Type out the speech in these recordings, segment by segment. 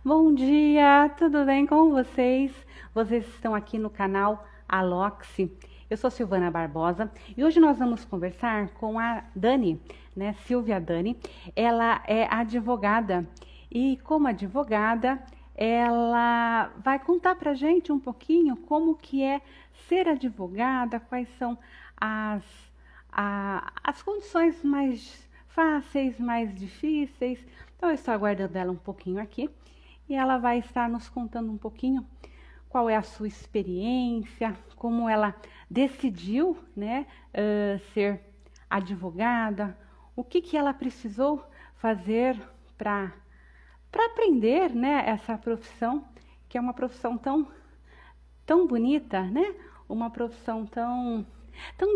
Bom dia, tudo bem com vocês? Vocês estão aqui no canal Aloxi. Eu sou Silvana Barbosa e hoje nós vamos conversar com a Dani, né? Silvia Dani. Ela é advogada e, como advogada, ela vai contar pra gente um pouquinho como que é ser advogada, quais são as, as condições mais fáceis, mais difíceis. Então, eu estou aguardando ela um pouquinho aqui e ela vai estar nos contando um pouquinho qual é a sua experiência, como ela decidiu, né, ser advogada, o que ela precisou fazer para aprender, né, essa profissão, que é uma profissão tão bonita, né? Uma profissão tão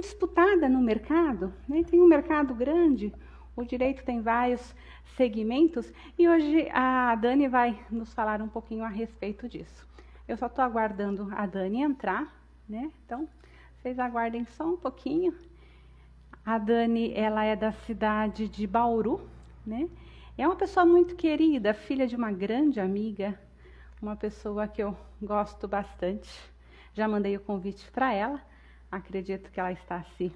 disputada no mercado, né? Tem um mercado grande, o direito tem vários segmentos e hoje a Dani vai nos falar um pouquinho a respeito disso. Eu só estou aguardando a Dani entrar, né? Então, vocês aguardem só um pouquinho. A Dani, ela é da cidade de Bauru, né? É uma pessoa muito querida, filha de uma grande amiga, uma pessoa que eu gosto bastante. Já mandei o convite para ela, acredito que ela está se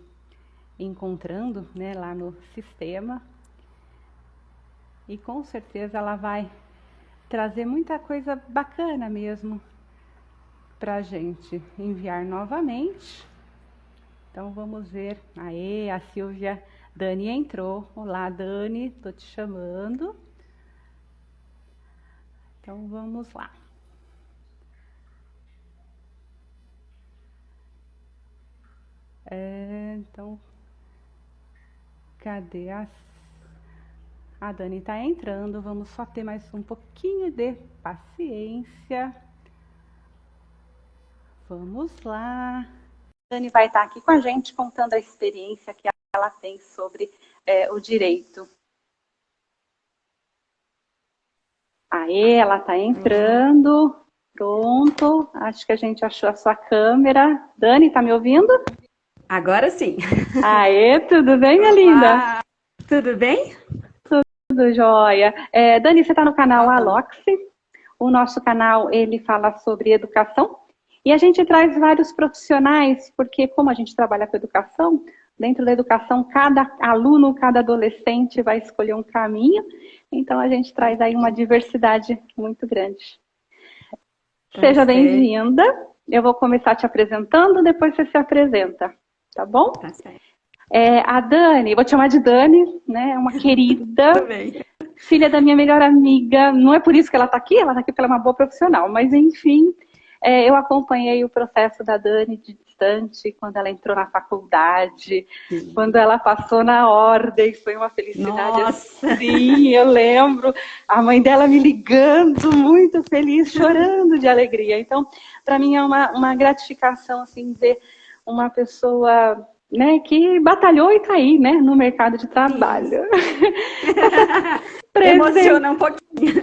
encontrando, né, lá no sistema. E com certeza ela vai trazer muita coisa bacana mesmo para a gente enviar novamente. Então vamos ver. Aê, a Silvia Dani entrou. Olá, Dani, tô te chamando. Então vamos lá. Então, cadê a Dani está entrando, vamos só ter mais um pouquinho de paciência. Vamos lá. A Dani vai estar aqui com a gente contando a experiência que ela tem sobre o direito. Aê, ela está entrando. Pronto, acho que a gente achou a sua câmera. Dani, tá me ouvindo? Agora sim. Aê, tudo bem, minha linda? Tudo bem? Tudo jóia. Dani, você está no canal Aloxi. O nosso canal, ele fala sobre educação. E a gente traz vários profissionais, porque como a gente trabalha com educação, dentro da educação, cada aluno, cada adolescente vai escolher um caminho. Então, a gente traz aí uma diversidade muito grande. Seja bem-vinda. Eu vou começar te apresentando, depois você se apresenta. Tá bom? Tá certo. A Dani, vou te chamar de Dani, né? É uma querida, filha da minha melhor amiga. Não é por isso que ela está aqui porque ela é uma boa profissional. Mas, enfim, eu acompanhei o processo da Dani de distante, quando ela entrou na faculdade, quando ela passou na ordem, foi uma felicidade. Nossa. Sim, eu lembro. A mãe dela me ligando, muito feliz, chorando de alegria. Então, para mim é uma gratificação, assim, ver uma pessoa, né, que batalhou e está aí, né, no mercado de trabalho. Emociona um pouquinho.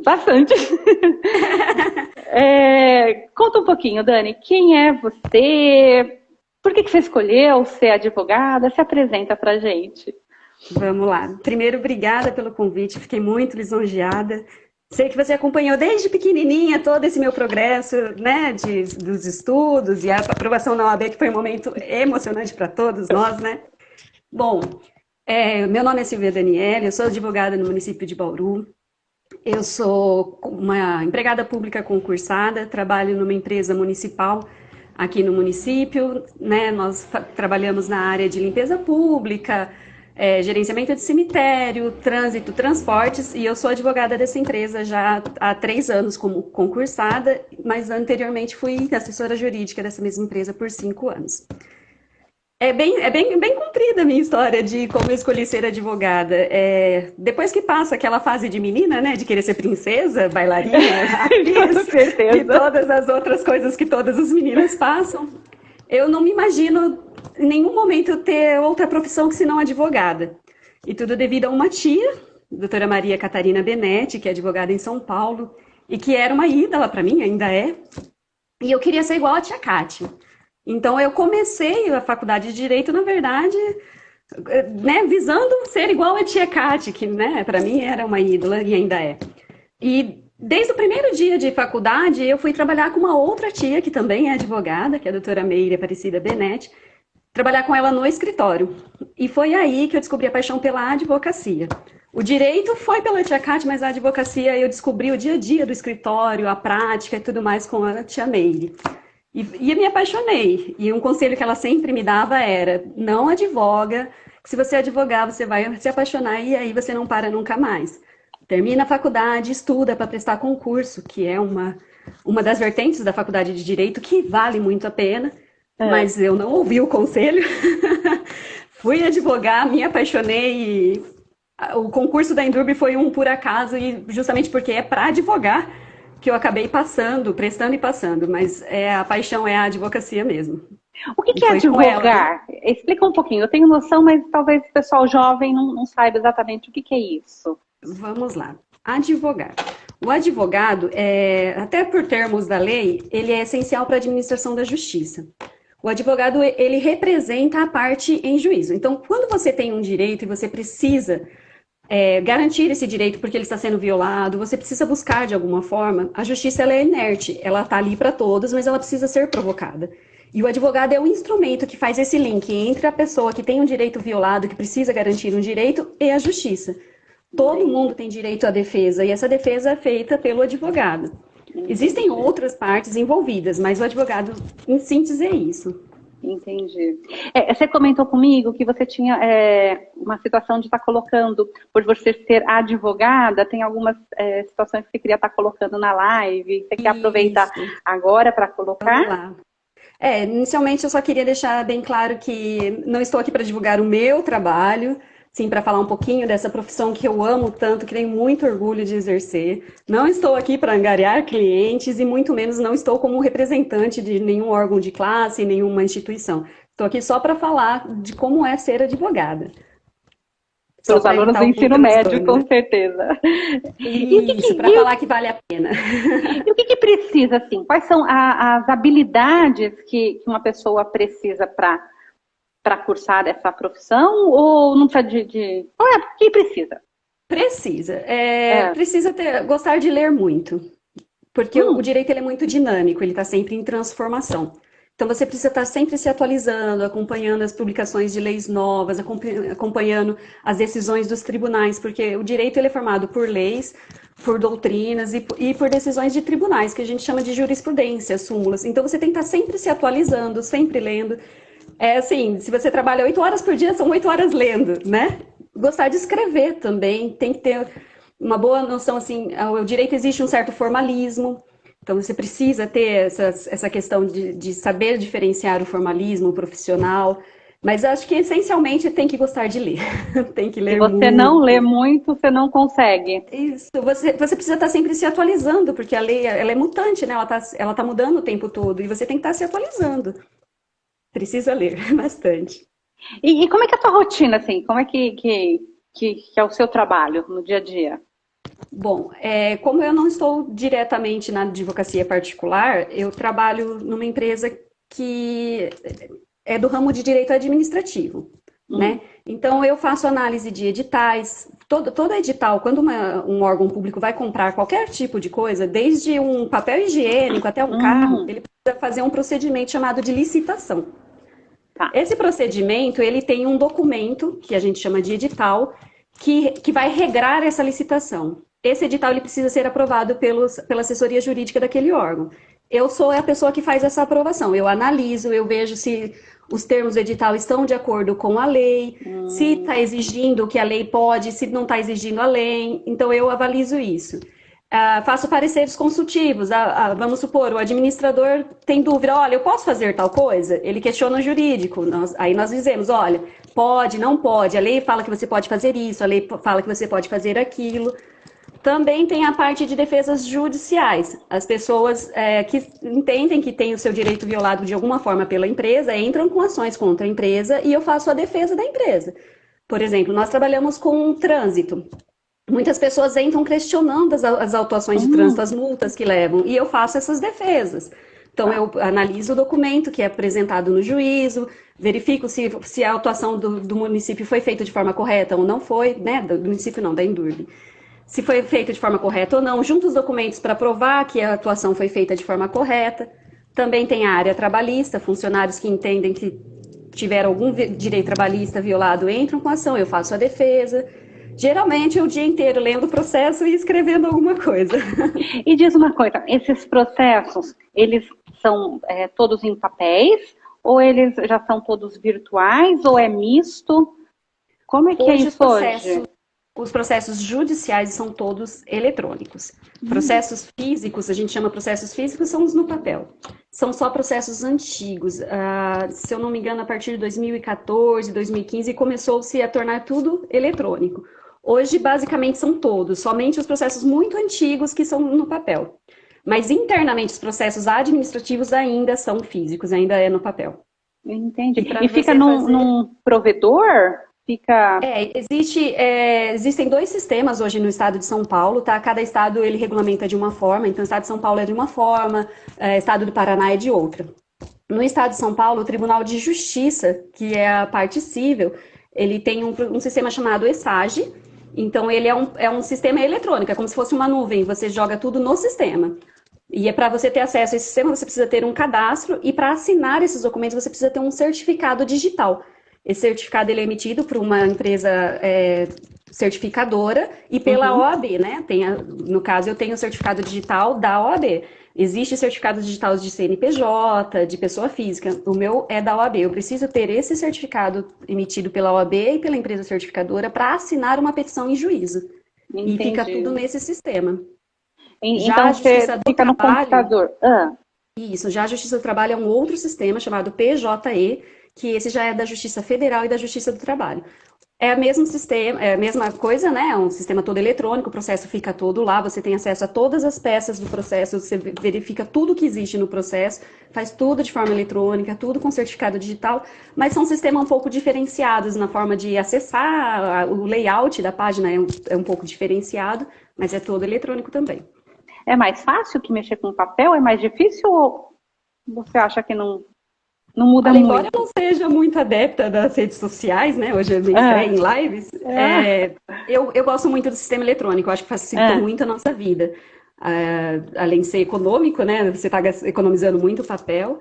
Bastante. Conta um pouquinho, Dani, quem é você? Por que você escolheu ser advogada? Se apresenta pra gente. Vamos lá. Primeiro, obrigada pelo convite, fiquei muito lisonjeada. Sei que você acompanhou desde pequenininha todo esse meu progresso, né, dos estudos e a aprovação na OAB, que foi um momento emocionante para todos nós, né? Bom, meu nome é Silvia Daniele, eu sou advogada no município de Bauru. Eu sou uma empregada pública concursada, trabalho numa empresa municipal aqui no município, né? Nós trabalhamos na área de limpeza pública, gerenciamento de cemitério, trânsito, transportes, e eu sou advogada dessa empresa já há 3 anos como concursada, mas anteriormente fui assessora jurídica dessa mesma empresa por 5 anos. É bem comprida a minha história de como eu escolhi ser advogada. Depois que passa aquela fase de menina, né, de querer ser princesa, bailarina, atriz, e todas as outras coisas que todas as meninas passam, eu não me imagino em nenhum momento ter outra profissão que senão advogada. E tudo devido a uma tia, doutora Maria Catarina Benetti, que é advogada em São Paulo, e que era uma ídola para mim, ainda é. E eu queria ser igual a tia Cátia. Então, eu comecei a faculdade de Direito, na verdade, né, visando ser igual a tia Cátia, que, né, para mim era uma ídola e ainda é. E Desde o primeiro dia de faculdade, eu fui trabalhar com uma outra tia, que também é advogada, que é a doutora Meire Aparecida Benetti, trabalhar com ela no escritório. E foi aí que eu descobri a paixão pela advocacia. O direito foi pela tia Cátia, mas a advocacia eu descobri o dia a dia do escritório, a prática e tudo mais com a tia Meire. E eu me apaixonei. E um conselho que ela sempre me dava era: não advoga, que se você advogar, você vai se apaixonar e aí você não para nunca mais. Termina a faculdade, estuda para prestar concurso, que é uma das vertentes da faculdade de Direito, que vale muito a pena, mas eu não ouvi o conselho. Fui advogar, me apaixonei e o concurso da Endurbe foi um por acaso, e justamente porque é para advogar que eu acabei passando, prestando e passando, mas a paixão é a advocacia mesmo. O que é advogar? Explica um pouquinho. Eu tenho noção, mas talvez o pessoal jovem não saiba exatamente o que é isso. Vamos lá. Advogar. O advogado, até por termos da lei, ele é essencial para a administração da justiça. O advogado, ele representa a parte em juízo. Então, quando você tem um direito e você precisa garantir esse direito porque ele está sendo violado, você precisa buscar de alguma forma, a justiça ela é inerte, ela está ali para todos, mas ela precisa ser provocada. E o advogado é o instrumento que faz esse link entre a pessoa que tem um direito violado, que precisa garantir um direito, e a justiça. Todo mundo tem direito à defesa, e essa defesa é feita pelo advogado. Existem outras partes envolvidas, mas o advogado, em síntese, é isso. Entendi. Você comentou comigo que você tinha uma situação de estar colocando, por você ser advogada, tem algumas situações que você queria estar colocando na live, você quer aproveitar agora para colocar? Vamos lá. Inicialmente eu só queria deixar bem claro que não estou aqui para divulgar o meu trabalho, sim, para falar um pouquinho dessa profissão que eu amo tanto, que tenho muito orgulho de exercer. Não estou aqui para angariar clientes e muito menos não estou como representante de nenhum órgão de classe, nenhuma instituição. Estou aqui só para falar de como é ser advogada. Para os alunos do ensino médio, com certeza. Isso, para falar que vale a pena. E o que precisa, assim? Quais são as habilidades que uma pessoa precisa para cursar essa profissão, ou não precisa quem precisa? Precisa. Precisa gostar de ler muito. Porque o direito ele é muito dinâmico, ele está sempre em transformação. Então você precisa estar sempre se atualizando, acompanhando as publicações de leis novas, acompanhando as decisões dos tribunais, porque o direito ele é formado por leis, por doutrinas e por decisões de tribunais, que a gente chama de jurisprudência, súmulas. Então você tem que estar sempre se atualizando, sempre lendo. Assim, se você trabalha 8 horas por dia, são 8 horas lendo, né? Gostar de escrever também, tem que ter uma boa noção, assim, o direito existe um certo formalismo, então você precisa ter essa questão de saber diferenciar o formalismo profissional, mas acho que essencialmente tem que gostar de ler, tem que ler muito. Se você não lê muito, você não consegue. Isso, você precisa estar sempre se atualizando, porque a lei ela é mutante, né? Ela tá mudando o tempo todo, e você tem que estar se atualizando. Precisa ler bastante. E como é que é a tua rotina, assim? Como é que é o seu trabalho no dia a dia? Bom, como eu não estou diretamente na advocacia particular, eu trabalho numa empresa que é do ramo de direito administrativo, né? Então, eu faço análise de editais, todo edital, quando um órgão público vai comprar qualquer tipo de coisa, desde um papel higiênico até um carro, ele precisa fazer um procedimento chamado de licitação. Tá. Esse procedimento, ele tem um documento, que a gente chama de edital, que vai regrar essa licitação. Esse edital ele precisa ser aprovado pela assessoria jurídica daquele órgão. Eu sou a pessoa que faz essa aprovação. Eu analiso, eu vejo se os termos do edital estão de acordo com a lei, se está exigindo o que a lei pode, se não está exigindo a lei. Então, eu avalizo isso. Faço pareceres consultivos. Vamos supor, o administrador tem dúvida, olha, eu posso fazer tal coisa? Ele questiona o jurídico. Aí nós dizemos, olha, pode, não pode. A lei fala que você pode fazer isso, a lei fala que você pode fazer aquilo. Também tem a parte de defesas judiciais. As pessoas que entendem que têm o seu direito violado de alguma forma pela empresa, entram com ações contra a empresa e eu faço a defesa da empresa. Por exemplo, nós trabalhamos com trânsito. Muitas pessoas entram questionando as autuações de trânsito, as multas que levam, e eu faço essas defesas. Então, eu analiso o documento que é apresentado no juízo, verifico se a autuação do município foi feita de forma correta ou não foi, né? Do município não, da Endurbe. se foi feito de forma correta ou não, junta os documentos para provar que a atuação foi feita de forma correta. Também tem a área trabalhista, funcionários que entendem que tiveram algum direito trabalhista violado entram com ação, eu faço a defesa. Geralmente, o dia inteiro lendo o processo e escrevendo alguma coisa. E diz uma coisa, esses processos, eles são todos em papéis, ou eles já são todos virtuais, ou é misto? Como é que é isso hoje? Os processos judiciais são todos eletrônicos. Processos físicos, a gente chama processos físicos, são os no papel. São só processos antigos. Se eu não me engano, a partir de 2014, 2015, começou-se a tornar tudo eletrônico. Hoje, basicamente, são todos, somente os processos muito antigos que são no papel. Mas, internamente, os processos administrativos ainda são físicos, ainda é no papel. Entendi. E fica num provedor? Existem 2 sistemas hoje no estado de São Paulo, tá? Cada estado ele regulamenta de uma forma, então o estado de São Paulo é de uma forma, o estado do Paraná é de outra. No estado de São Paulo, o Tribunal de Justiça, que é a parte civil, ele tem um sistema chamado ESAGE, então ele é um sistema eletrônico, é como se fosse uma nuvem, você joga tudo no sistema. E para você ter acesso a esse sistema, você precisa ter um cadastro, e para assinar esses documentos, você precisa ter um certificado digital. Esse certificado ele é emitido por uma empresa certificadora e pela OAB, né? No caso, eu tenho o certificado digital da OAB. Existe certificado digital de CNPJ, de pessoa física. O meu é da OAB. Eu preciso ter esse certificado emitido pela OAB e pela empresa certificadora para assinar uma petição em juízo. Entendi. E fica tudo nesse sistema. Então você fica no computador. Isso, já a Justiça do Trabalho é um outro sistema chamado PJE, que esse já é da Justiça Federal e da Justiça do Trabalho. É o mesmo sistema, é a mesma coisa, né? É um sistema todo eletrônico, o processo fica todo lá, você tem acesso a todas as peças do processo, você verifica tudo que existe no processo, faz tudo de forma eletrônica, tudo com certificado digital, mas são sistemas um pouco diferenciados na forma de acessar, o layout da página é um pouco diferenciado, mas é todo eletrônico também. É mais fácil que mexer com papel? É mais difícil ou você acha que não muda muito? Embora eu não seja muito adepta das redes sociais, né? Hoje eu me estreio em lives. Eu gosto muito do sistema eletrônico. Eu acho que facilita muito a nossa vida. Além de ser econômico, né? Você está economizando muito papel.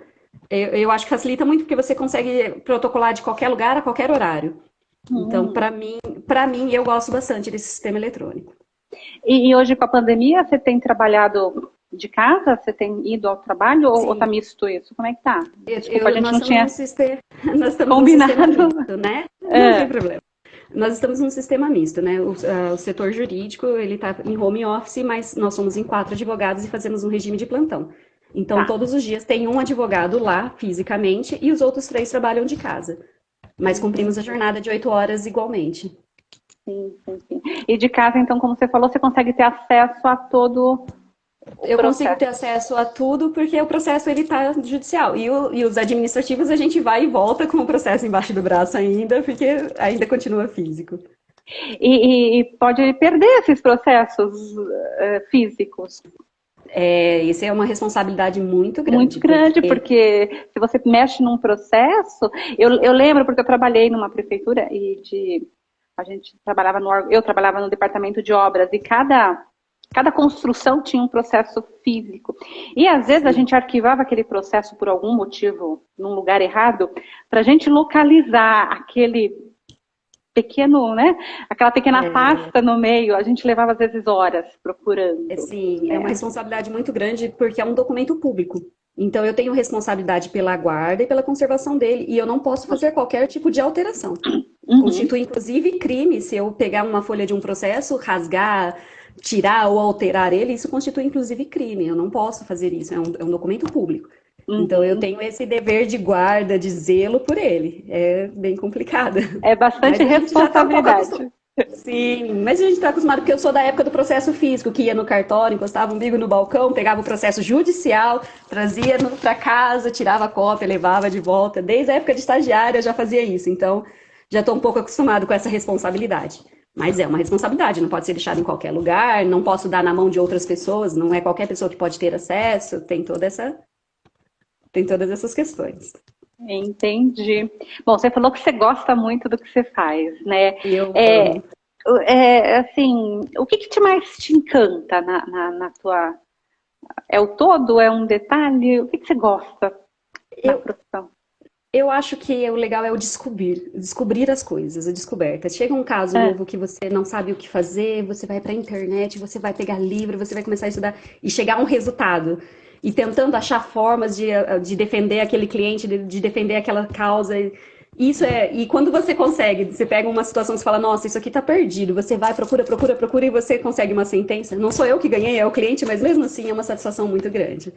Eu acho que facilita muito porque você consegue protocolar de qualquer lugar a qualquer horário. Então, para mim, eu gosto bastante desse sistema eletrônico. E hoje, com a pandemia, você tem trabalhado de casa? Você tem ido ao trabalho ou tá misto isso? Como é que tá? Desculpa, a gente não tinha nós estamos combinado. Num sistema misto, né? Não tem problema. Nós estamos num sistema misto, né? O setor jurídico, ele está em home office, mas nós somos em 4 advogados e fazemos um regime de plantão. Então, todos os dias tem um advogado lá, fisicamente, e os outros 3 trabalham de casa. Mas cumprimos a jornada de 8 horas igualmente. Sim. E de casa, então, como você falou, você consegue ter acesso a todo Eu consigo ter acesso a tudo porque o processo ele está judicial. E os administrativos a gente vai e volta com o processo embaixo do braço ainda, porque ainda continua físico. E pode perder esses processos físicos. Isso é uma responsabilidade muito grande. Muito grande, porque se você mexe num processo... Eu lembro, porque eu trabalhei numa prefeitura e eu trabalhava no departamento de obras e cada construção tinha um processo físico. E às vezes a gente arquivava aquele processo por algum motivo, num lugar errado, para a gente localizar aquele pequeno, né? Aquela pequena pasta no meio, a gente levava às vezes horas procurando. Sim, é uma responsabilidade muito grande porque é um documento público. Então eu tenho responsabilidade pela guarda e pela conservação dele, e eu não posso fazer qualquer tipo de alteração. Constitui inclusive crime se eu pegar uma folha de um processo, rasgar, tirar ou alterar ele, isso constitui inclusive crime. Eu não posso fazer isso, é um documento público. Então eu tenho esse dever de guarda, de zelo por ele. É bem complicado. É bastante responsabilidade. Sim, mas a gente está acostumado, porque eu sou da época do processo físico, que ia no cartório, encostava o umbigo no balcão, pegava o processo judicial, trazia para casa, tirava a cópia, levava de volta. Desde a época de estagiária eu já fazia isso, então já estou um pouco acostumado com essa responsabilidade. Mas é uma responsabilidade, não pode ser deixado em qualquer lugar, não posso dar na mão de outras pessoas, não é qualquer pessoa que pode ter acesso, tem todas essas questões. Entendi. Bom, você falou que você gosta muito do que você faz, né? Eu Assim, o que te mais te encanta na tua... É o todo? É um detalhe? O que você gosta na Eu, profissão? eu acho que o legal é o descobrir as coisas, a descoberta. Chega um caso É. novo que você não sabe o que fazer, você vai para a internet, você vai pegar livro, você vai começar a estudar e chegar a um resultado. E tentando achar formas de defender aquele cliente, de defender aquela causa. E quando você consegue, você pega uma situação que você fala, nossa, isso aqui tá perdido. Você vai, procura, procura, procura e você consegue uma sentença. Não sou eu que ganhei, é o cliente, mas mesmo assim é uma satisfação muito grande.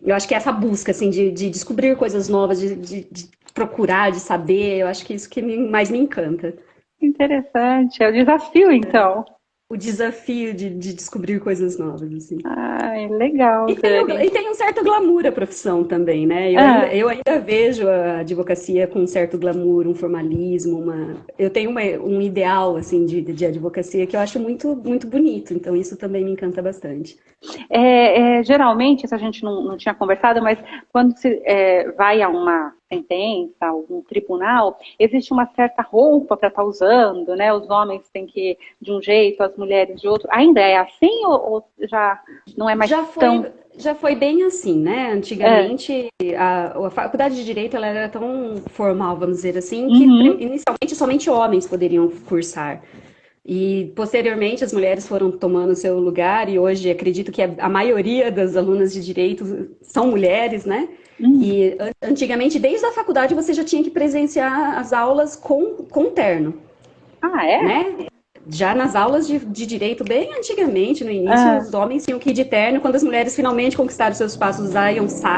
Eu acho que é essa busca, assim, de descobrir coisas novas, de procurar, de saber, eu acho que isso que mais me encanta. Interessante. É o desafio, então. O desafio de descobrir coisas novas, assim. Ai, legal, E tem, Dani. e tem um certo glamour a profissão também, né? Ah, Eu ainda vejo a advocacia com um certo glamour, um formalismo, eu tenho um ideal, assim, de advocacia que eu acho muito, muito bonito, então isso também me encanta bastante. geralmente, isso a gente não tinha conversado, mas quando se vai a uma sentença, a um tribunal, existe uma certa roupa para estar usando, né? Os homens têm que ir de um jeito, as mulheres de outro. Ainda é assim ou já não é mais Já tão... foi, já foi bem assim, né? É. Antigamente, a faculdade de Direito ela era tão formal, vamos dizer assim, que Uhum. inicialmente somente homens poderiam cursar. E posteriormente as mulheres foram tomando seu lugar e hoje acredito que a maioria das alunas de Direito são mulheres, né? Uhum. E antigamente, desde a faculdade, você já tinha que presenciar as aulas com terno, Ah, é? né? Já nas aulas de direito, bem antigamente, no início, Ah, os homens tinham que ir de terno. Quando as mulheres finalmente conquistaram seus espaços,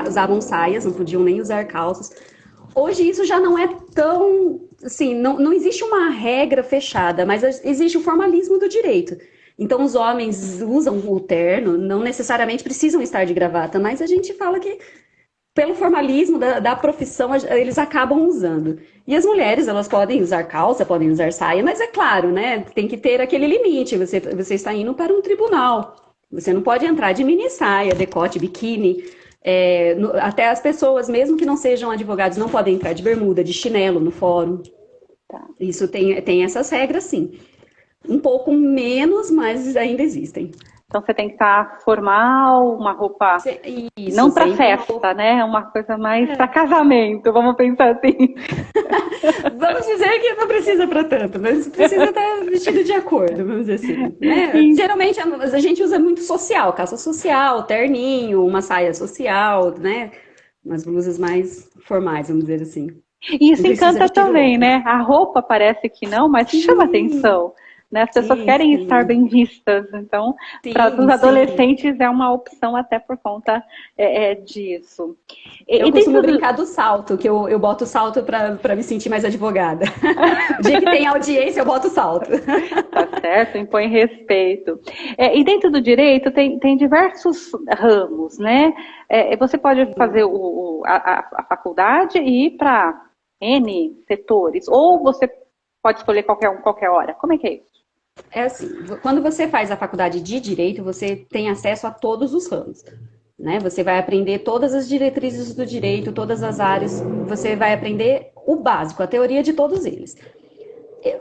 usavam saias, não podiam nem usar calças. Hoje isso já não é tão, assim, não existe uma regra fechada, mas existe o formalismo do direito. Então os homens usam o terno, não necessariamente precisam estar de gravata, mas a gente fala que pelo formalismo da profissão, eles acabam usando. E as mulheres, elas podem usar calça, podem usar saia, mas é claro, né? Tem que ter aquele limite. Você está indo para um tribunal. Você não pode entrar de mini saia, decote, biquíni. Até as pessoas, mesmo que não sejam advogados, não podem entrar de bermuda, de chinelo no fórum. tá. Isso tem essas regras, sim. Um pouco menos, mas ainda existem. Então você tem que estar formal, uma roupa Isso, não para sempre uma roupa. festa, né? Uma coisa mais para casamento, vamos pensar assim. Vamos dizer que não precisa para tanto, mas precisa estar vestido de acordo, vamos dizer assim, né? E Geralmente a gente usa muito social, calça social, terninho, uma saia social, né? Umas blusas mais formais, vamos dizer assim. Não isso precisa encanta vestir também, louco. né? A roupa parece que não, mas chama Sim, atenção. Né? As pessoas sim, querem estar sim, bem vistas, então para os sim, sim. adolescentes é uma opção até por conta disso. Eu E costumo dentro do... brincar do salto, que eu boto o salto para me sentir mais advogada. O dia que tem audiência, eu boto o salto. Tá certo, impõe respeito. E dentro do direito tem diversos ramos, né? Você pode fazer a faculdade e ir para N setores, ou você pode escolher qualquer um, qualquer hora. Como é que é isso? É assim, quando você faz a faculdade de direito, você tem acesso a todos os ramos, né? Você vai aprender todas as diretrizes do direito, todas as áreas, você vai aprender o básico, a teoria de todos eles.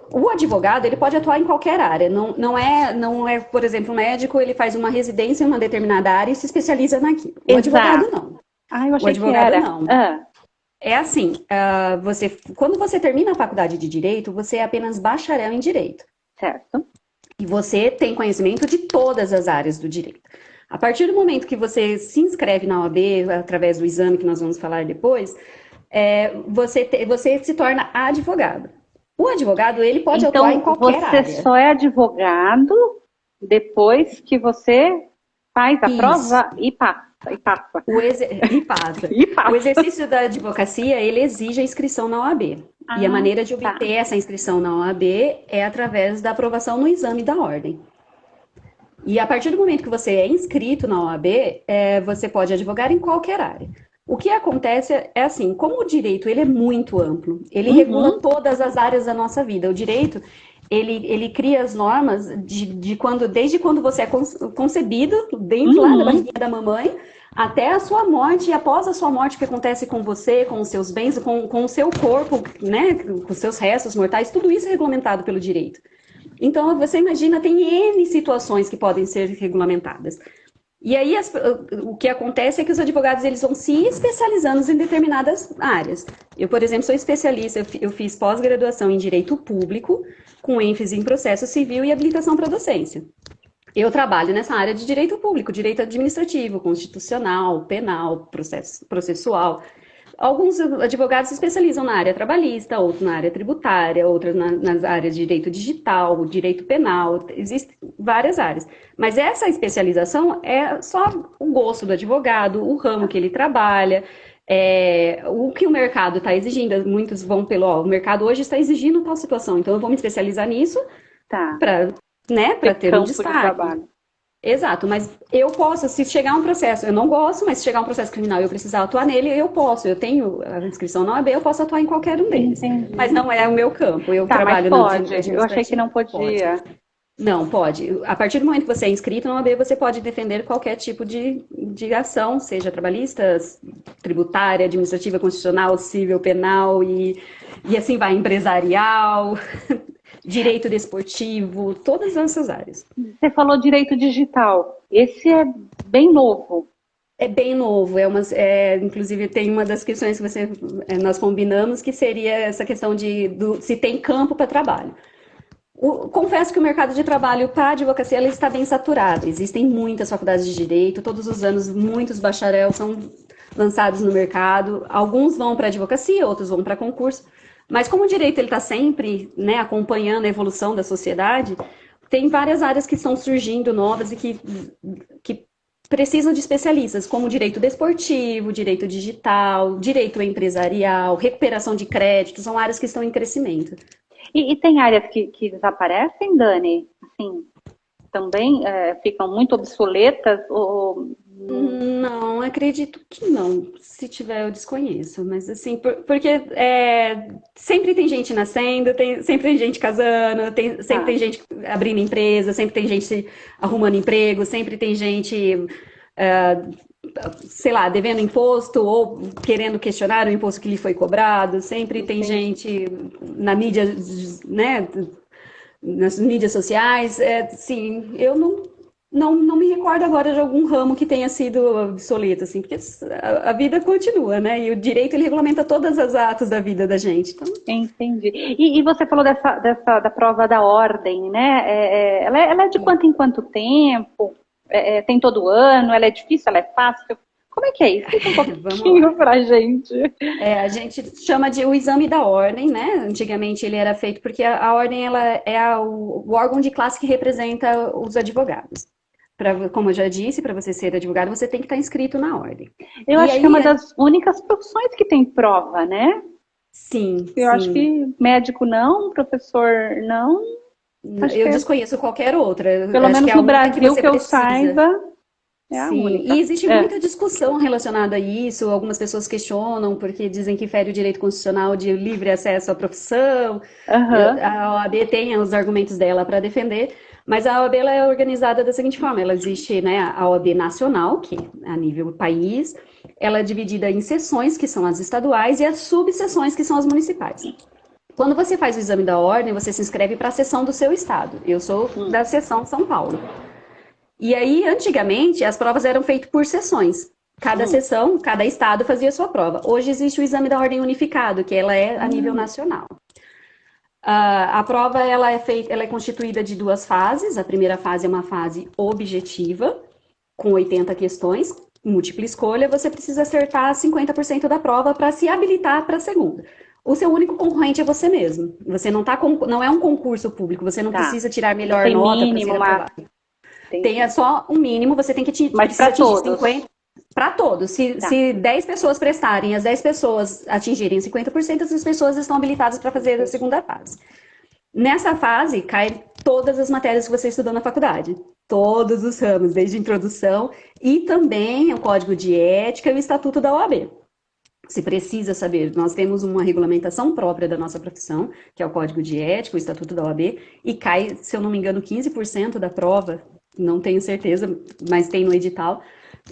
O advogado, ele pode atuar em qualquer área, não é, por exemplo, um médico, ele faz uma residência em uma determinada área e se especializa naquilo. O advogado Exato. não. Ah, eu O achei que advogado era. não. Ah, É assim, quando você termina a faculdade de direito, você é apenas bacharel em direito. certo. E você tem conhecimento de todas as áreas do direito. A partir do momento que você se inscreve na OAB, através do exame que nós vamos falar depois, você se torna advogado. O advogado, ele pode atuar em Então, qualquer você área. só é advogado depois que você faz a Isso. prova e passa. E passa. E passa. E O passa. exercício da advocacia, ele exige a inscrição na OAB. E a Ah, maneira de tá. obter essa inscrição na OAB é através da aprovação no exame da ordem. E a partir do momento que você é inscrito na OAB, você pode advogar em qualquer área. O que acontece é assim, como o direito ele é muito amplo, ele regula Uhum. todas as áreas da nossa vida. O direito ele cria as normas desde quando você é concebido, dentro lá da Uhum. barriguinha da mamãe, até a sua morte e após a sua morte, o que acontece com você, com os seus bens, com o seu corpo, né, com os seus restos mortais, tudo isso é regulamentado pelo direito. Então, você imagina, tem N situações que podem ser regulamentadas. E aí, o que acontece é que os advogados eles vão se especializando em determinadas áreas. Eu, por exemplo, sou especialista, eu fiz pós-graduação em Direito Público, com ênfase em processo civil e habilitação para docência. Eu trabalho nessa área de direito público, direito administrativo, constitucional, penal, processual. Alguns advogados se especializam na área trabalhista, outros na área tributária, outros nas áreas de direito digital, direito penal, existem várias áreas. Mas essa especialização é só o gosto do advogado, o ramo que ele trabalha, o que o mercado está exigindo. Muitos vão o mercado hoje está exigindo tal situação, então eu vou me especializar nisso Tá. para ter um Campo de destaque. trabalho. Exato, mas eu posso, se chegar um processo, eu não gosto, mas se chegar um processo criminal e eu precisar atuar nele, eu posso. Eu tenho a inscrição na OAB, eu posso atuar em qualquer um deles. Entendi. Mas não é o meu campo. Eu Tá, trabalho mas no pode. direito Eu achei que não administrativo. podia. Pode. Não, pode. A partir do momento que você é inscrito na OAB, você pode defender qualquer tipo de ação, seja trabalhista, tributária, administrativa, constitucional, civil, penal e assim vai, empresarial, direito desportivo, todas essas áreas. Você falou direito digital. Esse é bem novo. É bem novo, inclusive tem uma das questões que nós combinamos que seria essa questão se tem campo para trabalho. Confesso que o mercado de trabalho para a advocacia ele está bem saturado. Existem muitas faculdades de direito, todos os anos muitos bacharel são lançados no mercado. Alguns vão para a advocacia, outros vão para concurso. Mas como o direito está sempre, né, acompanhando a evolução da sociedade, tem várias áreas que estão surgindo novas e que precisam de especialistas, como direito desportivo, direito digital, direito empresarial, recuperação de crédito, são áreas que estão em crescimento. E tem áreas que desaparecem, Dani? Assim, também ficam muito obsoletas? Ou... Não, acredito que não. Se tiver, eu desconheço. Mas assim, porque sempre tem gente nascendo, sempre tem gente casando, sempre tem gente abrindo empresa, sempre tem gente arrumando emprego, sempre tem gente, sei lá, devendo imposto ou querendo questionar o imposto que lhe foi cobrado, sempre tem gente na mídia, né, nas mídias sociais. Sim, eu não me recordo agora de algum ramo que tenha sido obsoleto, assim, porque a vida continua, né? E o direito, ele regulamenta todas as atos da vida da gente. Então... Entendi. E você falou da prova da ordem, né? Ela é de quanto em quanto tempo? Tem todo ano? Ela é difícil? Ela é fácil? Como é que é isso? Explica um pouquinho pra gente. A gente chama de o exame da ordem, né? Antigamente ele era feito porque a ordem ela é o órgão de classe que representa os advogados. Como eu já disse, para você ser advogado, você tem que estar inscrito na ordem. Eu acho que é uma das únicas profissões que tem prova, né? Sim. Eu acho que médico não, professor não. Eu desconheço qualquer outra. Pelo menos no Brasil, que eu saiba, é a única. E existe muita discussão relacionada a isso. Algumas pessoas questionam porque dizem que fere o direito constitucional de livre acesso à profissão. A OAB tem os argumentos dela para defender. Mas a OAB ela é organizada da seguinte forma, ela existe, né, a OAB nacional, que é a nível país, ela é dividida em seções, que são as estaduais, e as subseções, que são as municipais. Quando você faz o exame da ordem, você se inscreve para a seção do seu estado. Eu sou da seção São Paulo. E aí, antigamente, as provas eram feitas por seções. Cada seção, cada estado fazia a sua prova. Hoje existe o exame da ordem unificado, que ela é a nível nacional. A prova ela é constituída de duas fases. A primeira fase é uma fase objetiva, com 80 questões, múltipla escolha. Você precisa acertar 50% da prova para se habilitar para a segunda. O seu único concorrente é você mesmo. Você não é um concurso público, você não precisa tirar melhor nota para ser aprovado. Tem só um mínimo, você tem que atingir 50%. Para todos. Se 10 pessoas prestarem, as 10 pessoas atingirem 50%, essas pessoas estão habilitadas para fazer a segunda fase. Nessa fase, cai todas as matérias que você estudou na faculdade. Todos os ramos, desde a introdução e também o Código de Ética e o Estatuto da OAB. Você precisa saber, nós temos uma regulamentação própria da nossa profissão, que é o Código de Ética, o Estatuto da OAB, e cai, se eu não me engano, 15% da prova, não tenho certeza, mas tem no edital,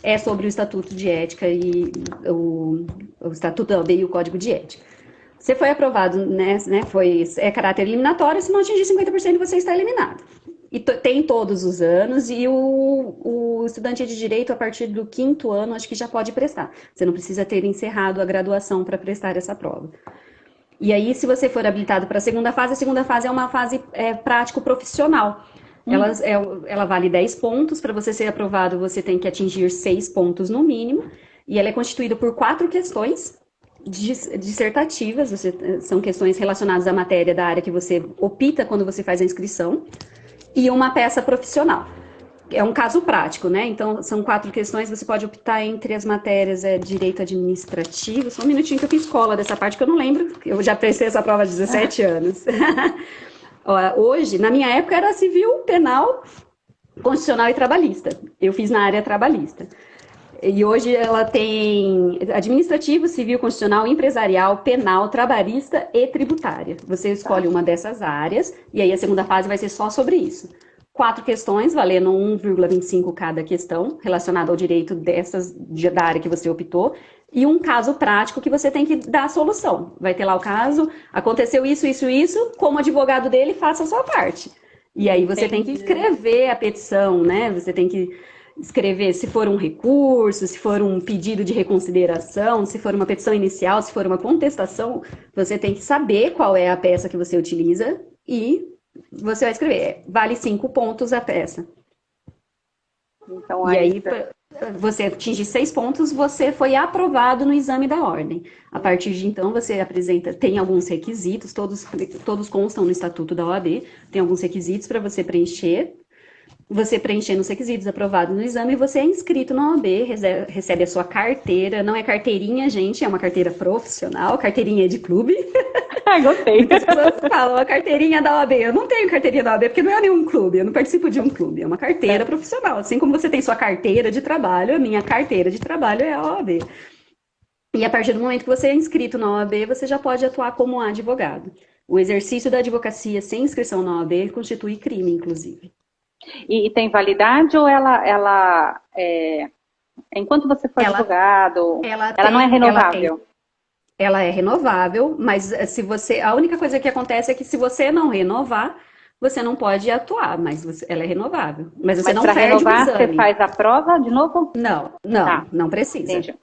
é sobre o Estatuto de Ética e o Estatuto da OAB e o Código de Ética. Você foi aprovado, né? É caráter eliminatório, se não atingir 50% você está eliminado. E tem todos os anos, e o estudante de direito, a partir do 5º ano, acho que já pode prestar. Você não precisa ter encerrado a graduação para prestar essa prova. E aí, se você for habilitado para a segunda fase é uma fase prático-profissional. Ela vale 10 pontos. Para você ser aprovado, você tem que atingir 6 pontos no mínimo. E ela é constituída por 4 questões dissertativas. São questões relacionadas à matéria da área que você opta quando você faz a inscrição. E uma peça profissional. É um caso prático, né? Então, são 4 questões, você pode optar entre as matérias direito administrativo. Só um minutinho que eu fiz cola dessa parte que eu não lembro. Eu já prestei essa prova há 17 anos. Hoje, na minha época, era civil, penal, constitucional e trabalhista. Eu fiz na área trabalhista. E hoje ela tem administrativo, civil, constitucional, empresarial, penal, trabalhista e tributária. Você escolhe uma dessas áreas e aí a segunda fase vai ser só sobre isso. 4 questões, valendo 1,25 cada questão, relacionada ao direito da área que você optou, e um caso prático que você tem que dar a solução. Vai ter lá o caso, aconteceu isso, isso, isso, como advogado dele, faça a sua parte. E aí você tem que escrever a petição, né? Você tem que escrever se for um recurso, se for um pedido de reconsideração, se for uma petição inicial, se for uma contestação, você tem que saber qual é a peça que você utiliza e você vai escrever. Vale 5 pontos a peça. Então, e aí, você atinge 6 pontos, você foi aprovado no exame da ordem. A partir de então, você tem alguns requisitos, todos constam no Estatuto da OAB, tem alguns requisitos para você preencher. Você preenchendo os requisitos aprovados no exame, você é inscrito na OAB, recebe a sua carteira. Não é carteirinha, gente, é uma carteira profissional, carteirinha de clube. Gostei. Muitas pessoas falam, a carteirinha da OAB. Eu não tenho carteirinha da OAB, porque não é nenhum clube, eu não participo de um clube. É uma carteira profissional. Assim como você tem sua carteira de trabalho, a minha carteira de trabalho é a OAB. E a partir do momento que você é inscrito na OAB, você já pode atuar como advogado. O exercício da advocacia sem inscrição na OAB constitui crime, inclusive. E tem validade ou enquanto você for advogado, ela não é renovável? Ela é renovável, mas a única coisa que acontece é que se você não renovar, você não pode atuar, mas ela é renovável. Mas você não perde renovar, o exame. Você faz a prova de novo? Não precisa. Entendi.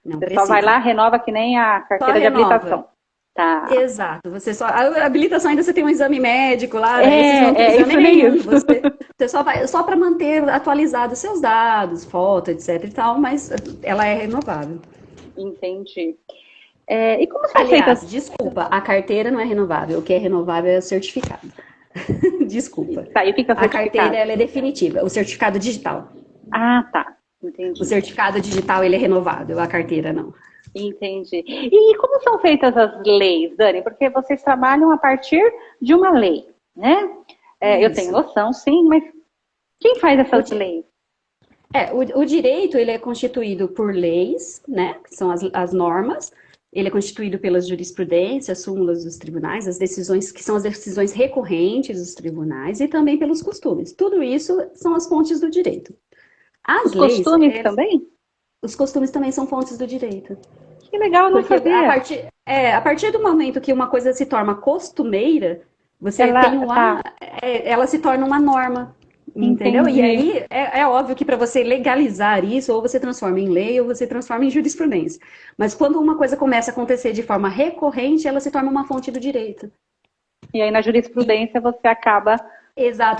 Não você precisa. só vai lá, renova que nem a carteira de habilitação. Tá. Exato. A habilitação ainda você tem um exame médico lá, isso nenhum. Você só vai só para manter atualizados seus dados, foto, etc e tal, mas ela é renovável. Entendi. E como são feitas? Desculpa, a carteira não é renovável. O que é renovável é o certificado. Desculpa. Tá, e fica a carteira ela é definitiva. O certificado digital. Ah, tá. Entendi. O certificado digital ele é renovável, a carteira não. Entendi. E como são feitas as leis, Dani? Porque vocês trabalham a partir de uma lei, né? Eu tenho noção, sim, mas quem faz essas leis? O direito ele é constituído por leis, né? Que são as normas. Ele é constituído pelas jurisprudências, súmulas dos tribunais, as decisões que são as decisões recorrentes dos tribunais e também pelos costumes. Tudo isso são as fontes do direito. Os costumes também? Os costumes também são fontes do direito. Que legal, não sabia. A partir do momento que uma coisa se torna costumeira, ela se torna uma norma. Entendeu? Entendi. E aí é óbvio que para você legalizar isso, ou você transforma em lei, ou você transforma em jurisprudência. Mas quando uma coisa começa a acontecer de forma recorrente, ela se torna uma fonte do direito. E aí na jurisprudência você acaba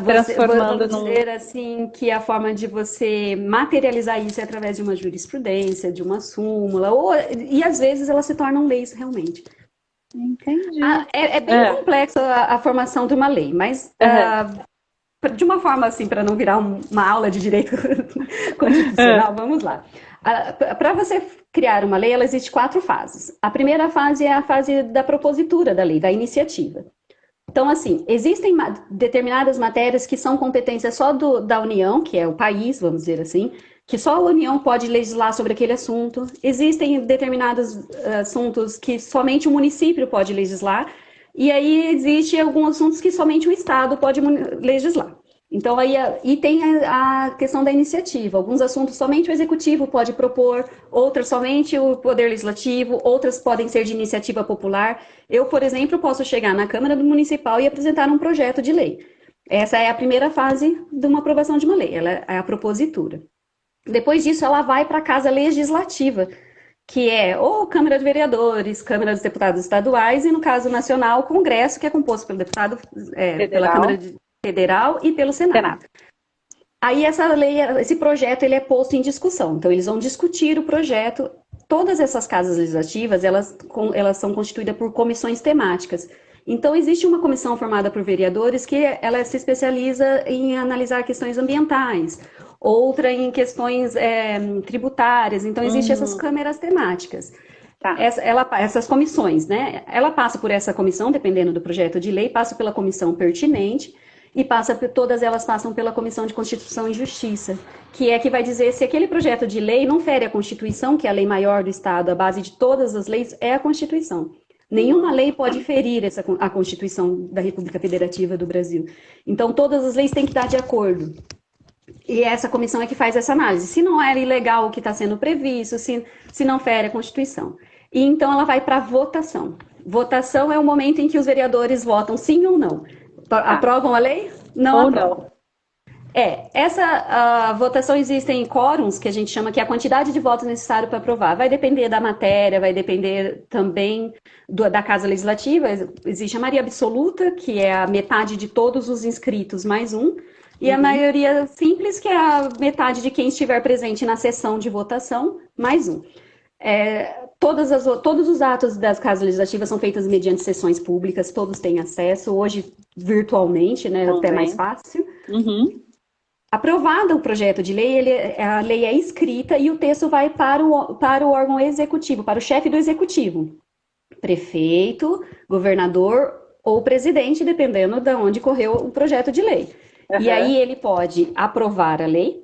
transformando vamos dizer assim, que a forma de você materializar isso é através de uma jurisprudência, de uma súmula, e às vezes elas se tornam leis realmente. Entendi. É bem complexo a formação de uma lei, mas de uma forma assim, para não virar uma aula de direito constitucional, vamos lá. Para você criar uma lei, ela existe 4 fases. A primeira fase é a fase da propositura da lei, da iniciativa. Então, assim, existem determinadas matérias que são competência só da União, que é o país, vamos dizer assim, que só a União pode legislar sobre aquele assunto. Existem determinados assuntos que somente o município pode legislar. E aí existem alguns assuntos que somente o Estado pode legislar. Então, aí, e tem a questão da iniciativa. Alguns assuntos somente o executivo pode propor, outras somente o poder legislativo, outras podem ser de iniciativa popular. Eu, por exemplo, posso chegar na Câmara Municipal e apresentar um projeto de lei. Essa é a primeira fase de uma aprovação de uma lei, ela é a propositura. Depois disso, ela vai para a Casa Legislativa, que é ou Câmara de Vereadores, Câmara dos Deputados Estaduais e, no caso nacional, o Congresso, que é composto pelo deputado, pela Câmara Federal e pelo Senado. Aí essa lei, esse projeto, ele é posto em discussão. Então, eles vão discutir o projeto. Todas essas casas legislativas, elas são constituídas por comissões temáticas. Então, existe uma comissão formada por vereadores que ela se especializa em analisar questões ambientais, outra em questões tributárias. Então, existem essas câmeras temáticas. Tá. Essas comissões, né? Ela passa por essa comissão, dependendo do projeto de lei, passa pela comissão pertinente e todas elas passam pela Comissão de Constituição e Justiça, que é que vai dizer se aquele projeto de lei não fere a Constituição, que é a lei maior do Estado, a base de todas as leis é a Constituição. Nenhuma lei pode ferir a Constituição da República Federativa do Brasil. Então, todas as leis têm que estar de acordo. E essa comissão é que faz essa análise. Se não era ilegal o que está sendo previsto, se não fere a Constituição. E então ela vai para votação. Votação é o momento em que os vereadores votam sim ou não. Aprovam a lei? Não aprovam. Essa votação existem quórums, que a gente chama que é a quantidade de votos necessário para aprovar. Vai depender da matéria, vai depender também da Casa Legislativa. Existe a maioria absoluta, que é a metade de todos os inscritos mais um, e a maioria simples, que é a metade de quem estiver presente na sessão de votação mais um. Todos os atos das casas legislativas são feitos mediante sessões públicas, todos têm acesso, hoje virtualmente, né, até mais fácil. Aprovado o projeto de lei, a lei é escrita e o texto vai para o órgão executivo, para o chefe do executivo, prefeito, governador ou presidente, dependendo de onde correu o projeto de lei. E aí ele pode aprovar a lei,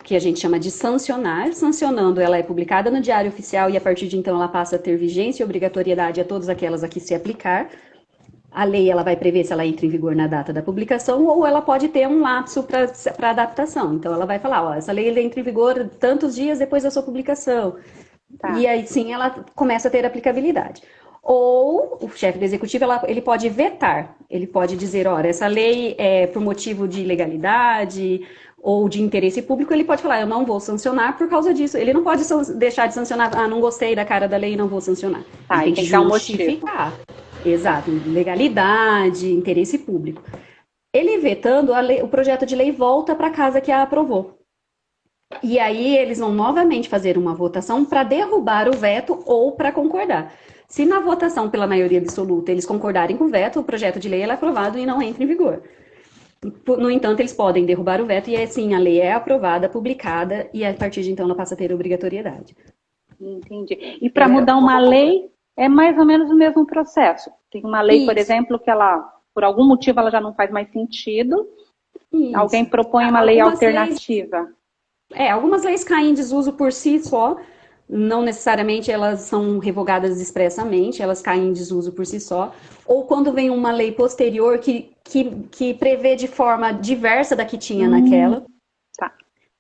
que a gente chama de sancionar. Sancionando, ela é publicada no Diário Oficial e a partir de então ela passa a ter vigência e obrigatoriedade a todas aquelas a que se aplicar. A lei ela vai prever se ela entra em vigor na data da publicação ou ela pode ter um lapso para adaptação. Então ela vai falar, essa lei entra em vigor tantos dias depois da sua publicação. Tá. E aí sim ela começa a ter aplicabilidade. Ou o chefe do executivo ele pode vetar, ele pode dizer, essa lei é por motivo de ilegalidade ou de interesse público, ele pode falar, eu não vou sancionar por causa disso. Ele não pode deixar de sancionar, não gostei da cara da lei e não vou sancionar. Tá, ele tem que justificar. Exato, legalidade, interesse público. Ele vetando, o projeto de lei volta para a casa que a aprovou. E aí eles vão novamente fazer uma votação para derrubar o veto ou para concordar. Se na votação pela maioria absoluta eles concordarem com o veto, o projeto de lei é aprovado e não entra em vigor. No entanto, eles podem derrubar o veto e assim a lei é aprovada, publicada e a partir de então ela passa a ter obrigatoriedade. Entendi. E para mudar uma lei é mais ou menos o mesmo processo. Tem uma lei, por exemplo, que ela, por algum motivo, ela já não faz mais sentido. Alguém propõe uma lei alternativa. Algumas leis caem em desuso por si só. Não necessariamente elas são revogadas expressamente, elas caem em desuso por si só. Ou quando vem uma lei posterior que prevê de forma diversa da que tinha naquela. Tá.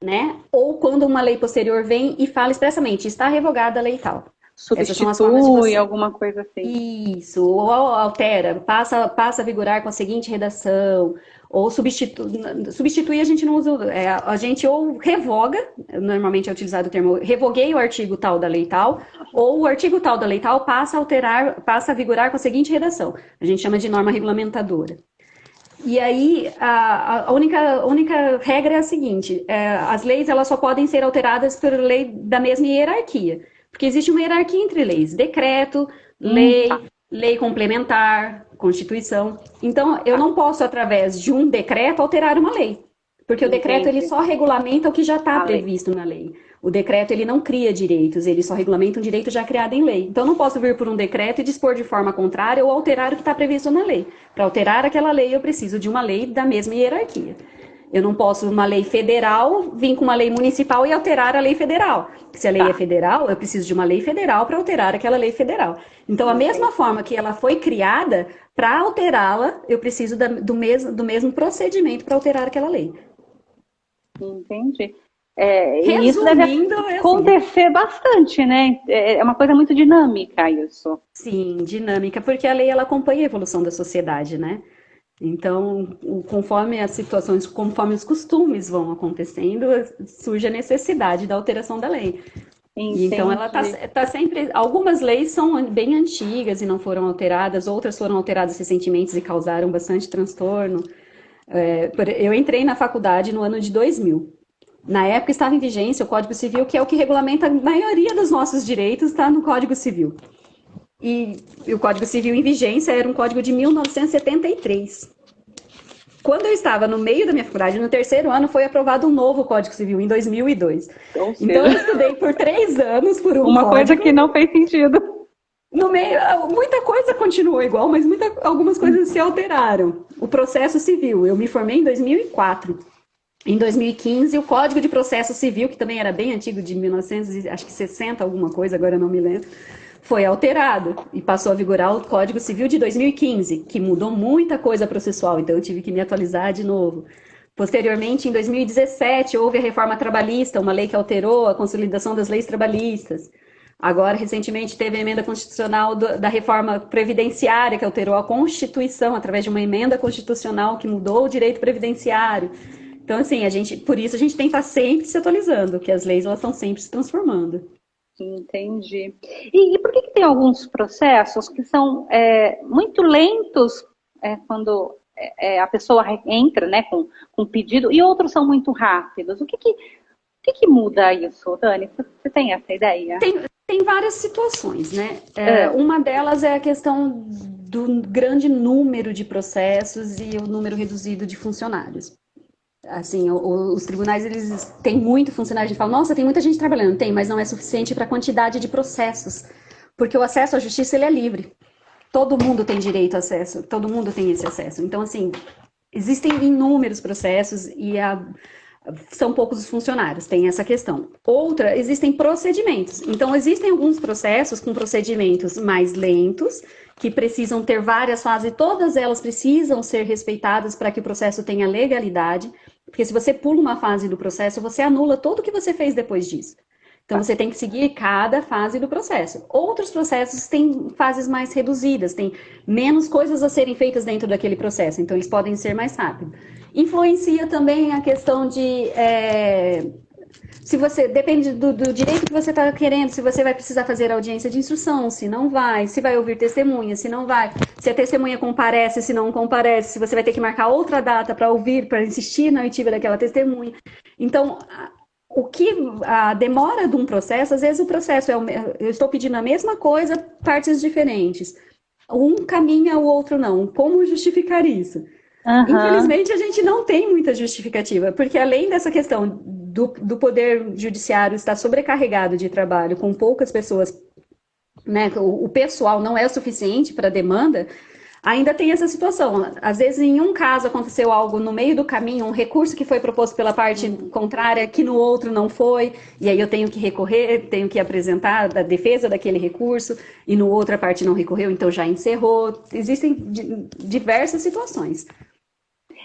Né? Ou quando uma lei posterior vem e fala expressamente, está revogada a lei tal. Substitui alguma coisa assim. Isso, ou altera, passa a vigorar com a seguinte redação, ou substituir a gente não usa, a gente ou revoga, normalmente é utilizado o termo, revoguei o artigo tal da lei tal, ou o artigo tal da lei tal passa a vigorar com a seguinte redação. A gente chama de norma regulamentadora. E aí, a única regra é a seguinte, as leis elas só podem ser alteradas por lei da mesma hierarquia. Porque existe uma hierarquia entre leis, decreto, lei complementar, Constituição. Então, eu não posso, através de um decreto, alterar uma lei. Porque o decreto ele só regulamenta o que já está previsto na lei. O decreto ele não cria direitos, ele só regulamenta um direito já criado em lei. Então, eu não posso vir por um decreto e dispor de forma contrária ou alterar o que está previsto na lei. Para alterar aquela lei, eu preciso de uma lei da mesma hierarquia. Eu não posso, uma lei federal, vir com uma lei municipal e alterar a lei federal. Se a lei é federal, eu preciso de uma lei federal para alterar aquela lei federal. Então, a mesma forma que ela foi criada, para alterá-la, eu preciso do mesmo procedimento para alterar aquela lei. Entendi. E isso deve acontecer bastante, né? É uma coisa muito dinâmica isso. Sim, dinâmica, porque a lei ela acompanha a evolução da sociedade, né? Então, conforme as situações, conforme os costumes vão acontecendo, surge a necessidade da alteração da lei. E então, ela tá sempre. Algumas leis são bem antigas e não foram alteradas, outras foram alteradas recentemente e causaram bastante transtorno. Eu entrei na faculdade no ano de 2000. Na época estava em vigência o Código Civil, que é o que regulamenta a maioria dos nossos direitos, está no Código Civil. E o Código Civil em vigência era um código de 1973. Quando eu estava no meio da minha faculdade, no terceiro ano, foi aprovado um novo Código Civil, em 2002. Então, eu estudei por 3 anos por uma coisa que não fez sentido. No meio, muita coisa continuou igual, mas algumas coisas se alteraram. O processo civil, eu me formei em 2004. Em 2015, o Código de Processo Civil, que também era bem antigo, de 1960, alguma coisa, agora eu não me lembro, foi alterado e passou a vigorar o Código Civil de 2015, que mudou muita coisa processual, então eu tive que me atualizar de novo. Posteriormente, em 2017, houve a reforma trabalhista, uma lei que alterou a consolidação das leis trabalhistas. Agora, recentemente, teve a emenda constitucional da reforma previdenciária, que alterou a Constituição, através de uma emenda constitucional que mudou o direito previdenciário. Então, assim, por isso a gente tem que estar sempre se atualizando, porque as leis elas estão sempre se transformando. Entendi. E por que tem alguns processos que são muito lentos quando a pessoa entra, né, com pedido, e outros são muito rápidos? O que muda isso, Dani? Você tem essa ideia? Tem várias situações, né? Uma delas é a questão do grande número de processos e o número reduzido de funcionários. Assim, os tribunais, eles têm muito funcionário, a gente fala, nossa, tem muita gente trabalhando. Tem, mas não é suficiente para a quantidade de processos, porque o acesso à justiça, ele é livre. Todo mundo tem direito a acesso, todo mundo tem esse acesso. Então, assim, existem inúmeros processos e são poucos os funcionários, tem essa questão. Outra, existem procedimentos. Então, existem alguns processos com procedimentos mais lentos, que precisam ter várias fases, e todas elas precisam ser respeitadas para que o processo tenha legalidade, porque se você pula uma fase do processo, você anula tudo o que você fez depois disso. Então, você tem que seguir cada fase do processo. Outros processos têm fases mais reduzidas, tem menos coisas a serem feitas dentro daquele processo, então eles podem ser mais rápidos. Influencia também a questão de... se você depende do direito que você está querendo, se você vai precisar fazer audiência de instrução, se não vai, se vai ouvir testemunha, se não vai, se a testemunha comparece, se não comparece, se você vai ter que marcar outra data para ouvir, para insistir na oitiva daquela testemunha. Então, a demora de um processo, às vezes o processo eu estou pedindo a mesma coisa, partes diferentes. Um caminha, o outro não. Como justificar isso? Uhum. Infelizmente, a gente não tem muita justificativa, porque além dessa questão do poder judiciário estar sobrecarregado de trabalho com poucas pessoas, né, o pessoal não é o suficiente para a demanda, ainda tem essa situação. Às vezes, em um caso, aconteceu algo no meio do caminho, um recurso que foi proposto pela parte contrária, que no outro não foi, e aí eu tenho que recorrer, tenho que apresentar a defesa daquele recurso, e no outro a parte não recorreu, então já encerrou. Existem diversas situações.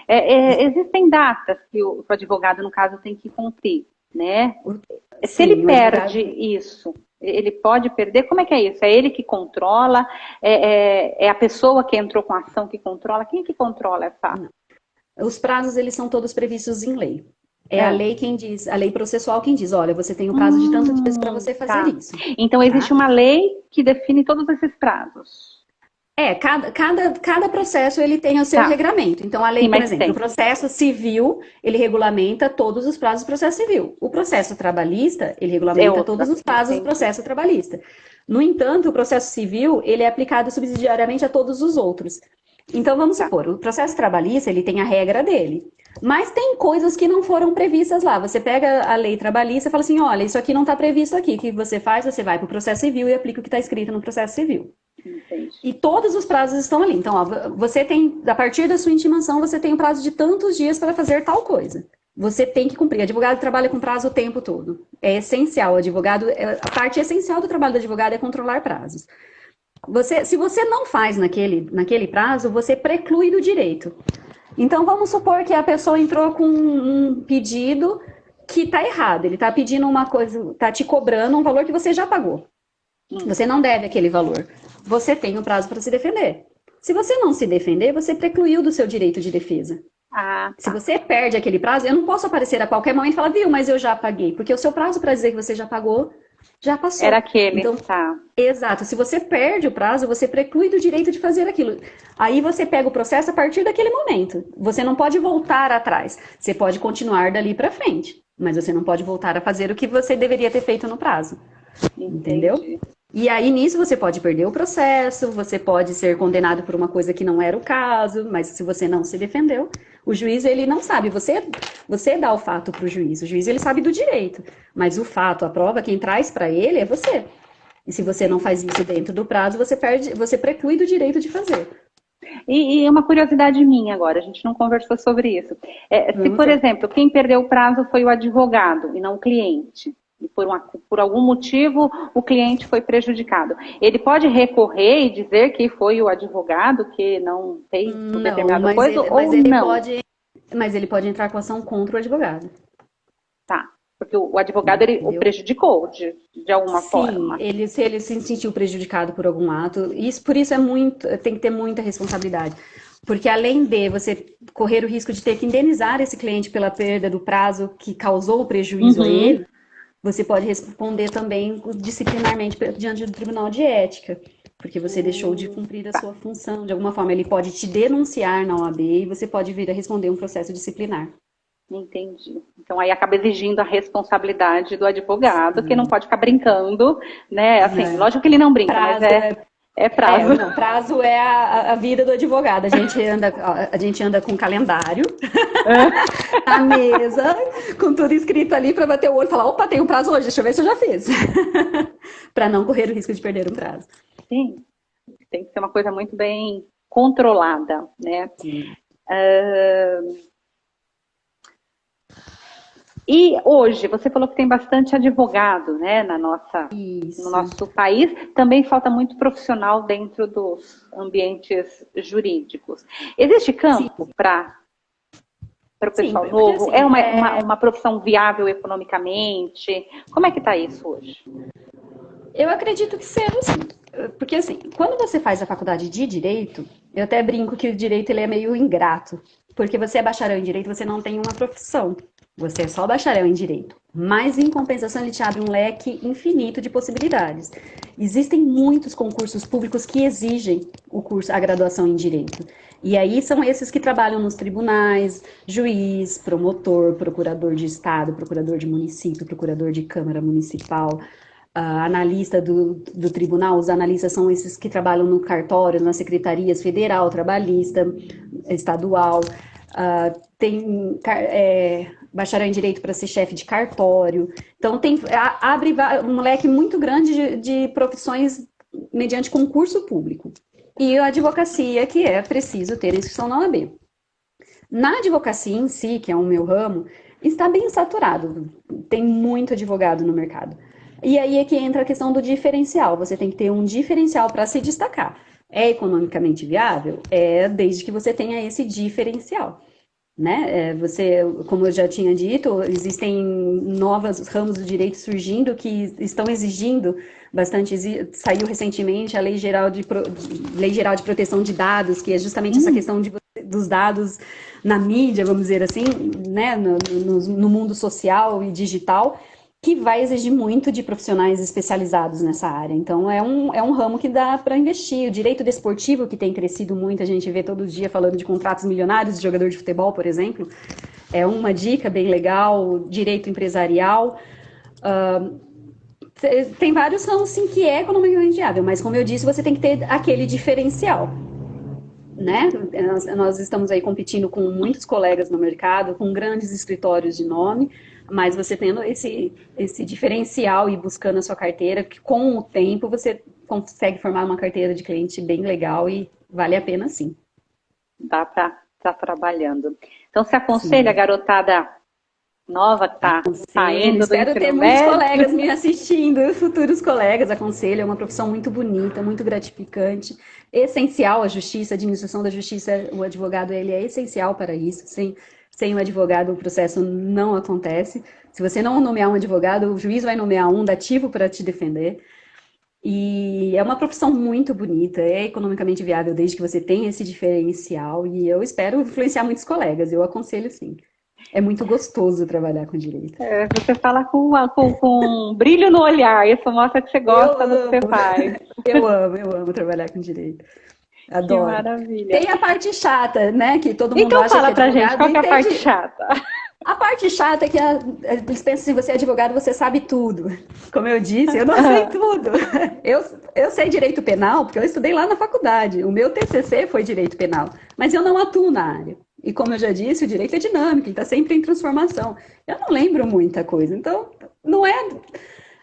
Existem datas que o advogado, no caso, tem que cumprir, né? Se ele perde isso, ele pode perder? Como é que é isso? É ele que controla? É a pessoa que entrou com a ação que controla? Quem é que controla essa? Os prazos, eles são todos previstos em lei. A lei quem diz, a lei processual quem diz, olha, você tem um prazo de tanto dias para você fazer isso. Então, existe uma lei que define todos esses prazos. Cada processo ele tem o seu regramento. Então, a lei, sim, por exemplo, o processo civil, ele regulamenta todos os prazos do processo civil. O processo trabalhista, ele regulamenta todos os prazos do processo trabalhista. No entanto, o processo civil, ele é aplicado subsidiariamente a todos os outros. Então, vamos supor, o processo trabalhista, ele tem a regra dele. Mas tem coisas que não foram previstas lá. Você pega a lei trabalhista e fala assim, olha, isso aqui não está previsto aqui. O que você faz? Você vai para o processo civil e aplica o que está escrito no processo civil. Entendi. E todos os prazos estão ali. Então, ó, você tem, a partir da sua intimação, você tem o prazo de tantos dias para fazer tal coisa. Você tem que cumprir. Advogado trabalha com prazo o tempo todo. É essencial. A parte essencial do trabalho do advogado é controlar prazos. Se você não faz naquele prazo, você preclui do direito. Então, vamos supor que a pessoa entrou com um pedido que está errado. Ele está pedindo uma coisa, está te cobrando um valor que você já pagou. Você não deve aquele valor. Você tem o prazo para se defender. Se você não se defender, você precluiu do seu direito de defesa. Ah, tá. Se você perde aquele prazo, eu não posso aparecer a qualquer momento e falar, viu, mas eu já paguei. Porque o seu prazo para dizer que você já pagou, já passou. Era aquele, então, tá. Exato. Se você perde o prazo, você preclui do direito de fazer aquilo. Aí você pega o processo a partir daquele momento. Você não pode voltar atrás. Você pode continuar dali para frente. Mas você não pode voltar a fazer o que você deveria ter feito no prazo. Entendeu? Entendi. E aí, nisso, você pode perder o processo, você pode ser condenado por uma coisa que não era o caso, mas se você não se defendeu, o juiz, ele não sabe. Você dá o fato para o juiz, ele sabe do direito, mas o fato, a prova, quem traz para ele é você. E se você não faz isso dentro do prazo, você preclui do direito de fazer. E uma curiosidade minha agora, a gente não conversou sobre isso. Se, por exemplo, quem perdeu o prazo foi o advogado e não o cliente, e por algum motivo o cliente foi prejudicado, ele pode recorrer e dizer que foi o advogado que não fez determinada coisa ou não? Mas ele pode entrar com ação contra o advogado. Tá, porque o advogado ele o prejudicou de alguma forma. Sim, se ele se sentiu prejudicado por algum ato, por isso tem que ter muita responsabilidade. Porque além de você correr o risco de ter que indenizar esse cliente pela perda do prazo que causou o prejuízo a ele, você pode responder também disciplinarmente diante do Tribunal de Ética, porque você deixou de cumprir a sua função. De alguma forma, ele pode te denunciar na OAB e você pode vir a responder um processo disciplinar. Entendi. Então aí acaba exigindo a responsabilidade do advogado, que não pode ficar brincando, né? Assim, lógico que ele não brinca, prazo, mas é prazo. Prazo é a vida do advogado. A gente anda com calendário na mesa, com tudo escrito ali para bater o olho e falar, opa, tem um prazo hoje, deixa eu ver se eu já fiz. Para não correr o risco de perder um prazo. Sim, tem que ser uma coisa muito bem controlada, né? Sim. E hoje, você falou que tem bastante advogado, né, no nosso país. Também falta muito profissional dentro dos ambientes jurídicos. Existe campo para o pessoal novo? Assim, é uma profissão viável economicamente? Como é que está isso hoje? Eu acredito que seja assim. Porque assim, quando você faz a faculdade de Direito, eu até brinco que o Direito ele é meio ingrato. Porque você é bacharel em Direito, você não tem uma profissão. Você é só bacharel em Direito. Mas, em compensação, ele te abre um leque infinito de possibilidades. Existem muitos concursos públicos que exigem a graduação em Direito. E aí são esses que trabalham nos tribunais, juiz, promotor, procurador de Estado, procurador de município, procurador de Câmara Municipal, analista do tribunal. Os analistas são esses que trabalham no cartório, nas secretarias federal, trabalhista, estadual. Tem bacharel em Direito para ser chefe de cartório. Então, abre um leque muito grande de profissões mediante concurso público. E a advocacia, que é preciso ter inscrição na OAB. Na advocacia em si, que é o meu ramo, está bem saturado. Tem muito advogado no mercado. E aí é que entra a questão do diferencial. Você tem que ter um diferencial para se destacar. É economicamente viável? Desde que você tenha esse diferencial. Né? Como eu já tinha dito, existem novos ramos do direito surgindo que estão exigindo bastante. Saiu recentemente a Lei Geral de Proteção de Dados, que é justamente essa questão dos dados na mídia, vamos dizer assim, né? no mundo social e digital, que vai exigir muito de profissionais especializados nessa área. Então, é um ramo que dá para investir. O direito desportivo, que tem crescido muito, a gente vê todo dia falando de contratos milionários de jogador de futebol, por exemplo, é uma dica bem legal. Direito empresarial. Tem vários ramos, sim, que é economicamente viável, mas, como eu disse, você tem que ter aquele diferencial. né? Nós estamos aí competindo com muitos colegas no mercado, com grandes escritórios de nome, mas você tendo esse diferencial e buscando a sua carteira, que com o tempo você consegue formar uma carteira de cliente bem legal e vale a pena sim. Dá para estar trabalhando. Então, você aconselha a Sim. garotada nova que está Aconselho, saindo do espero ter ensino muitos médio? colegas me assistindo, futuros colegas. Aconselho, é uma profissão muito bonita, muito gratificante, essencial à justiça, a administração da justiça, o advogado ele é essencial para isso. Sem o advogado, o processo não acontece. Se você não nomear um advogado, o juiz vai nomear um dativo para te defender. E é uma profissão muito bonita, é economicamente viável desde que você tenha esse diferencial. E eu espero influenciar muitos colegas, eu aconselho sim. É muito gostoso trabalhar com direito. Você fala com um brilho no olhar, isso mostra que você Eu gosta do que você amo, faz. eu amo trabalhar com direito. Que Adoro. maravilha. Tem a parte chata, né? Que todo mundo Então acha que fala pra gente, advogado qual que é a parte entende. chata? A parte chata é que eles pensam se você é advogado, você sabe tudo. Como eu disse, eu não sei tudo. Eu sei direito penal porque eu estudei lá na faculdade. O meu TCC foi direito penal, mas eu não atuo na área. E como eu já disse, o direito é dinâmico, ele está sempre em transformação. Eu não lembro muita coisa, então não é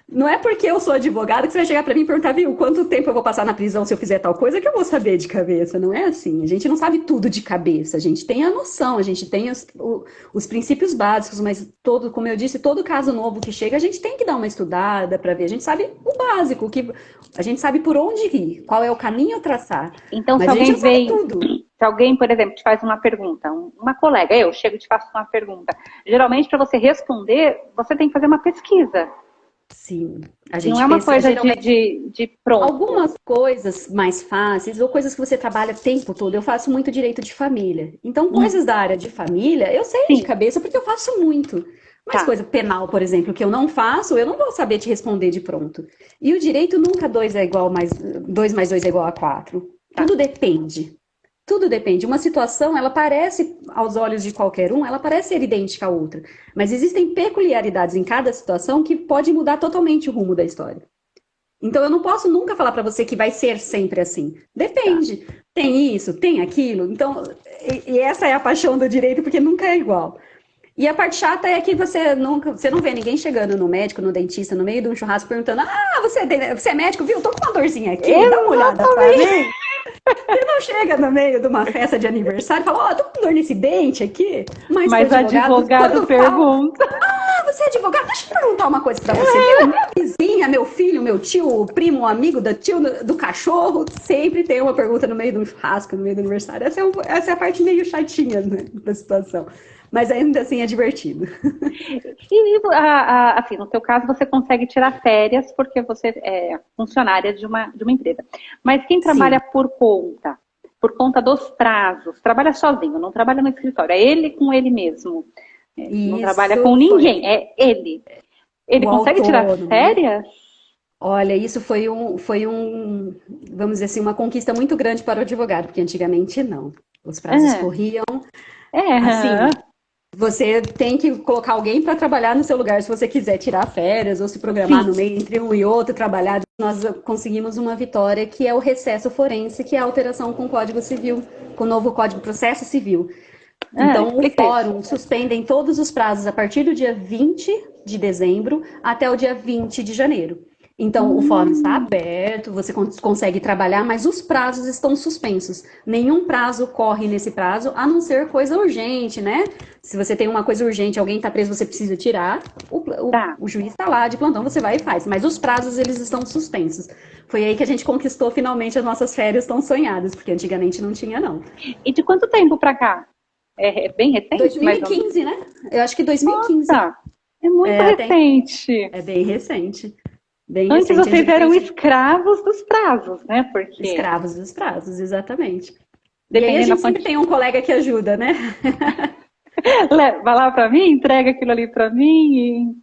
não é porque eu sou advogada que você vai chegar para mim e perguntar, viu, quanto tempo eu vou passar na prisão se eu fizer tal coisa que eu vou saber de cabeça. Não é assim. A gente não sabe tudo de cabeça. A gente tem a noção, a gente tem os princípios básicos, mas todo, como eu disse, todo caso novo que chega, a gente tem que dar uma estudada para ver. A gente sabe o básico, que a gente sabe por onde ir, qual é o caminho a traçar. Então, se Mas a gente alguém não sabe vem, tudo. se alguém, por exemplo, te faz uma pergunta, uma colega, eu chego e te faço uma pergunta. Geralmente, para você responder, você tem que fazer uma pesquisa. Sim, a Não gente é uma pensa, coisa geralmente. de pronto. Algumas coisas mais fáceis ou coisas que você trabalha o tempo todo. Eu faço muito direito de família. Então, coisas da área de família, eu sei de Sim, cabeça porque eu faço muito. Mas tá. coisa penal, por exemplo, que eu não faço, eu não vou saber te responder de pronto. E o direito nunca 2 mais 2 é igual a 4. Tá. Tudo depende. Tudo depende. Uma situação, ela parece, aos olhos de qualquer um, ela parece ser idêntica à outra. Mas existem peculiaridades em cada situação que pode mudar totalmente o rumo da história. Então eu não posso nunca falar para você que vai ser sempre assim. Tá. Depende. Tem isso, tem aquilo. Então, e essa é a paixão do direito, porque nunca é igual. E a parte chata é que você não vê ninguém chegando no médico, no dentista, no meio de um churrasco perguntando: "Ah, você é médico, viu? Tô com uma dorzinha aqui, dá uma olhada pra Exatamente. mim". Você não chega no meio de uma festa de aniversário e fala: "Ó, tô com dor nesse dente aqui". Mas pro Mas o advogado, advogado quando fala: pergunta. "Ah, você é advogado? Deixa eu perguntar uma coisa pra você, viu? Minha vizinha, meu filho, meu tio, o primo, o amigo do tio, do cachorro, sempre tem uma pergunta no meio do churrasco, no meio do aniversário". Essa é a parte meio chatinha, né, da situação. Mas ainda assim é divertido. E assim, no teu caso, você consegue tirar férias porque você é funcionária de uma empresa. Mas quem trabalha Sim, por conta dos prazos, trabalha sozinho, não trabalha no escritório, é ele com ele mesmo. Não trabalha com isso foi ninguém, é ele. Ele o consegue tirar autônomo, né? férias? Olha, isso vamos dizer assim, uma conquista muito grande para o advogado, porque antigamente não. Os prazos É, corriam assim. é, Você tem que colocar alguém para trabalhar no seu lugar se você quiser tirar férias ou se programar sim. no meio entre um e outro trabalhar. Nós conseguimos uma vitória que é o recesso forense, que é a alteração com o Código Civil, com o novo Código de Processo Civil. Então, o Explica isso. fórum suspendem todos os prazos a partir do dia 20 de dezembro até o dia 20 de janeiro. Então, o fórum está Hum, aberto, você consegue trabalhar, mas os prazos estão suspensos. Nenhum prazo corre nesse prazo, a não ser coisa urgente, né? Se você tem uma coisa urgente, alguém está preso, você precisa tirar, tá. o juiz está lá de plantão, você vai e faz. Mas os prazos, eles estão suspensos. Foi aí que a gente conquistou finalmente as nossas férias tão sonhadas, porque antigamente não tinha, não. E de quanto tempo pra cá? É bem recente, mais ou menos? 2015, né? Eu acho que 2015. Nossa, é muito É, até, recente. é bem recente. Bem Antes recente. vocês eram Antigamente, escravos dos prazos, né? Porque escravos dos prazos, exatamente. E aí a dependendo da gente sempre quantidade. tem um colega que ajuda, né? Vai lá pra mim, entrega aquilo ali pra mim.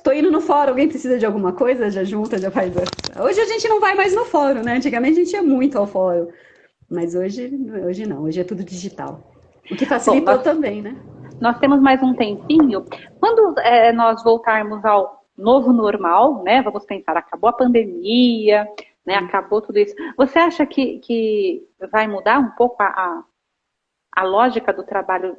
Tô indo no fórum, alguém precisa de alguma coisa? Já junta, já faz. Hoje a gente não vai mais no fórum, né? Antigamente a gente ia muito ao fórum. Mas hoje não, hoje é tudo digital. O que Bom, facilitou nós, também, né? nós temos mais um tempinho. Quando nós voltarmos ao novo normal, né? Vamos pensar, acabou a pandemia, né? Acabou tudo isso. Você acha que vai mudar um pouco a lógica do trabalho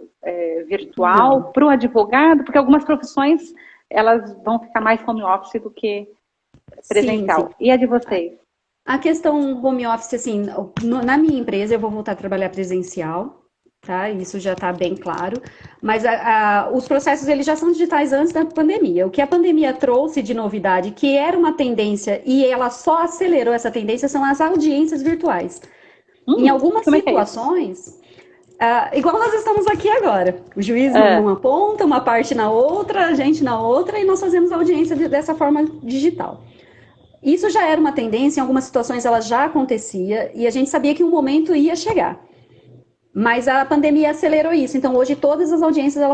virtual Não. para o advogado? Porque algumas profissões elas vão ficar mais home office do que Sim, sim. presencial. E a de vocês? A questão home office, assim, na minha empresa eu vou voltar a trabalhar presencial, tá? Isso já está bem claro. Mas os processos, eles já são digitais antes da pandemia. O que a pandemia trouxe de novidade, que era uma tendência e ela só acelerou essa tendência, são as audiências virtuais. Em algumas Como é que é isso? situações, igual nós estamos aqui agora. O juiz numa ponta, uma parte na outra, a gente na outra, e nós fazemos audiência dessa forma digital. Isso já era uma tendência, em algumas situações ela já acontecia, e a gente sabia que um momento ia chegar. Mas a pandemia acelerou isso, então hoje todas as audiências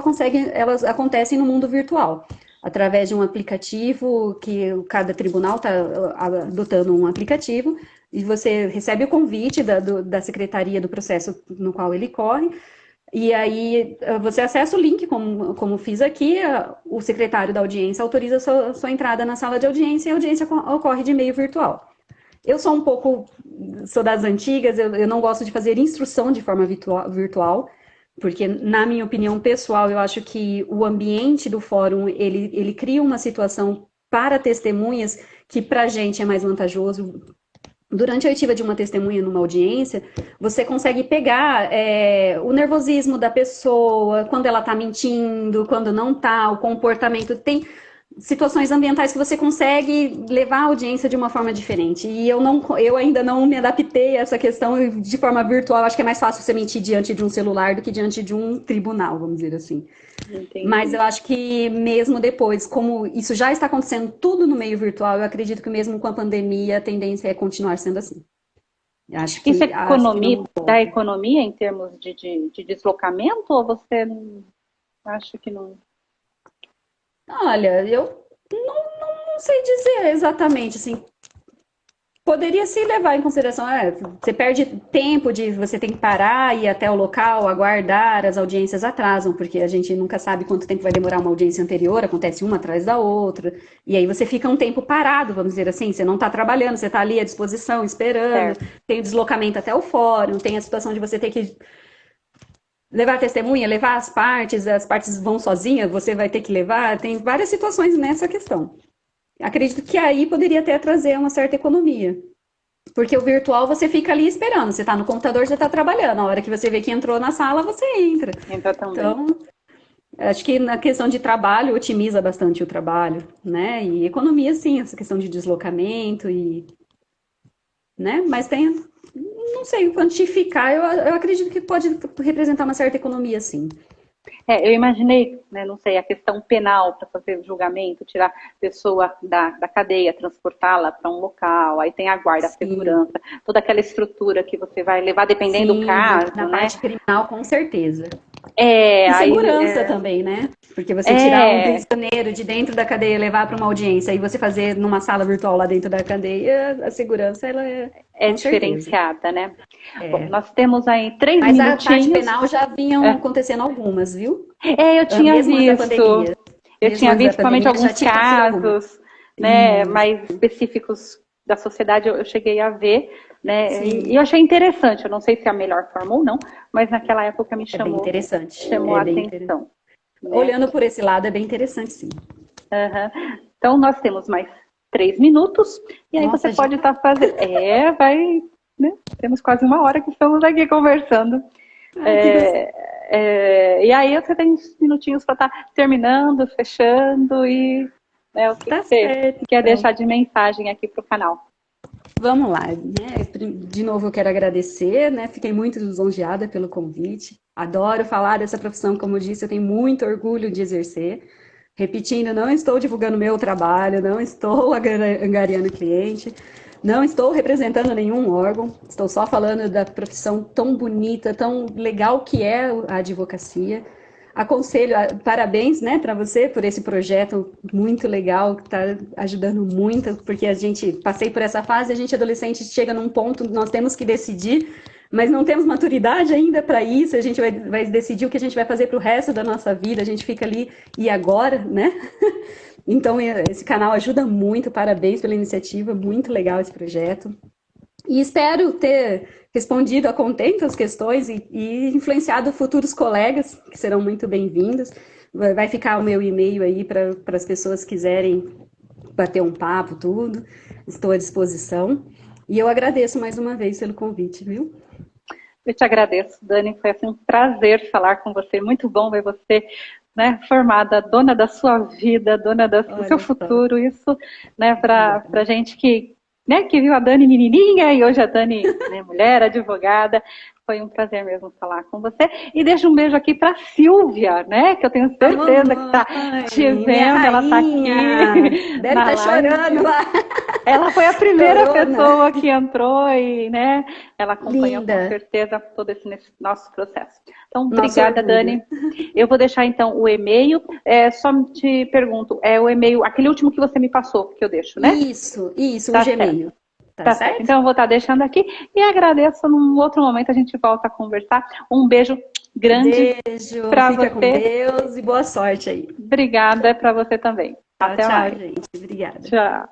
elas acontecem no mundo virtual, através de um aplicativo que cada tribunal está adotando um aplicativo, e você recebe o convite da secretaria do processo no qual ele corre, e aí você acessa o link, como fiz aqui, o secretário da audiência autoriza a sua entrada na sala de audiência e a audiência ocorre de meio virtual. Eu sou das antigas, eu não gosto de fazer instrução de forma virtual, porque, na minha opinião pessoal, eu acho que o ambiente do fórum, ele cria uma situação para testemunhas que para a gente é mais vantajoso. Durante a oitiva de uma testemunha numa audiência, você consegue pegar o nervosismo da pessoa, quando ela está mentindo, quando não está, o comportamento. Tem situações ambientais que você consegue levar a audiência de uma forma diferente. E eu ainda não me adaptei a essa questão de forma virtual. Acho que é mais fácil você mentir diante de um celular do que diante de um tribunal, vamos dizer assim. Entendi. Mas eu acho que mesmo depois, como isso já está acontecendo tudo no meio virtual, eu acredito que mesmo com a pandemia, a tendência é continuar sendo assim. Acho que, Isso acho que não dá volta. economia em termos de deslocamento ou você não acha que não? Olha, eu não sei dizer exatamente, assim, poderia se levar em consideração, você perde tempo de você tem que parar, ir até o local, aguardar, as audiências atrasam, porque a gente nunca sabe quanto tempo vai demorar uma audiência anterior, acontece uma atrás da outra, e aí você fica um tempo parado, vamos dizer assim, você não está trabalhando, você está ali à disposição, esperando, Certo. tem o deslocamento até o fórum, tem a situação de você ter que levar testemunha, levar as partes vão sozinhas, você vai ter que levar, tem várias situações nessa questão. Acredito que aí poderia até trazer uma certa economia. Porque o virtual você fica ali esperando. Você está no computador, você está trabalhando. A hora que você vê que entrou na sala, você entra. Entra também. Então, acho que na questão de trabalho, otimiza bastante o trabalho, né? E economia, sim, essa questão de deslocamento né? Mas não sei quantificar, eu acredito que pode representar uma certa economia, sim. Eu imaginei, né, não sei, a questão penal para fazer o julgamento, tirar a pessoa da cadeia, transportá-la para um local, aí tem a guarda, a Sim. segurança, toda aquela estrutura que você vai levar dependendo do caso, na né? parte criminal, com certeza. E E segurança também, né? Porque você tirar um prisioneiro de dentro da cadeia e levar para uma audiência e você fazer numa sala virtual lá dentro da cadeia, a segurança ela é com diferenciada, certeza. né? Bom, nós temos aí 3 Mas minutinhos. a parte penal já vinham acontecendo algumas, viu? Eu tinha Mesmo visto. antes da pandemia. Eu Mesmo tinha antes da visto, principalmente pandemia, já alguns tinha acontecido algumas. casos, né, mais específicos da sociedade, eu cheguei a ver, né? Sim. E eu achei interessante. Eu não sei se é a melhor forma ou não, mas naquela época me É bem interessante. chamou É a bem atenção. Né? Olhando por esse lado, é bem interessante, sim. Então, nós temos mais 3 minutos, e aí Nossa, você pode estar fazendo. Vai, né? Temos quase 1 hora que estamos aqui conversando. E aí você tem uns minutinhos para estar terminando, fechando e o que Tá você certo, quer então. deixar de mensagem aqui para o canal. Vamos lá, né? De novo eu quero agradecer, né? Fiquei muito lisonjeada pelo convite. Adoro falar dessa profissão, como eu disse, eu tenho muito orgulho de exercer. Repetindo, não estou divulgando meu trabalho, não estou angariando cliente, não estou representando nenhum órgão, estou só falando da profissão tão bonita, tão legal que é a advocacia. Aconselho, parabéns, né, para você por esse projeto muito legal, que está ajudando muito, porque passei por essa fase, a gente adolescente chega num ponto, nós temos que decidir, mas não temos maturidade ainda para isso, a gente vai decidir o que a gente vai fazer para o resto da nossa vida, a gente fica ali, e agora, né? Então, esse canal ajuda muito, parabéns pela iniciativa, muito legal esse projeto. E espero ter respondido a contento as questões e influenciado futuros colegas, que serão muito bem-vindos. Vai ficar o meu e-mail aí para as pessoas que quiserem bater um papo, tudo. Estou à disposição. E eu agradeço mais uma vez pelo convite, viu? Eu te agradeço, Dani. Foi assim, um prazer falar com você. Muito bom ver você, né, formada, dona da sua vida, dona do seu futuro. Isso, né, para gente que, né, que viu a Dani menininha e hoje a Dani, né, mulher, advogada. Foi um prazer mesmo falar com você. E deixa um beijo aqui para Silvia, né? Que eu tenho certeza que está te vendo. Ela está aqui. Deve estar chorando lá. Ela foi a primeira pessoa que entrou e, né? Ela acompanhou com certeza todo esse nosso processo. Então, obrigada, Dani. Eu vou deixar então o e-mail. Só te pergunto, é o e-mail, aquele último que você me passou, que eu deixo, né? Isso, tá o Gmail. Tá certo? Então eu vou estar deixando aqui e agradeço. Num outro momento a gente volta a conversar. Um beijo grande para você. Fica com Deus e boa sorte aí. Obrigada para você também. Tchau, Até mais. gente. Obrigada. Tchau.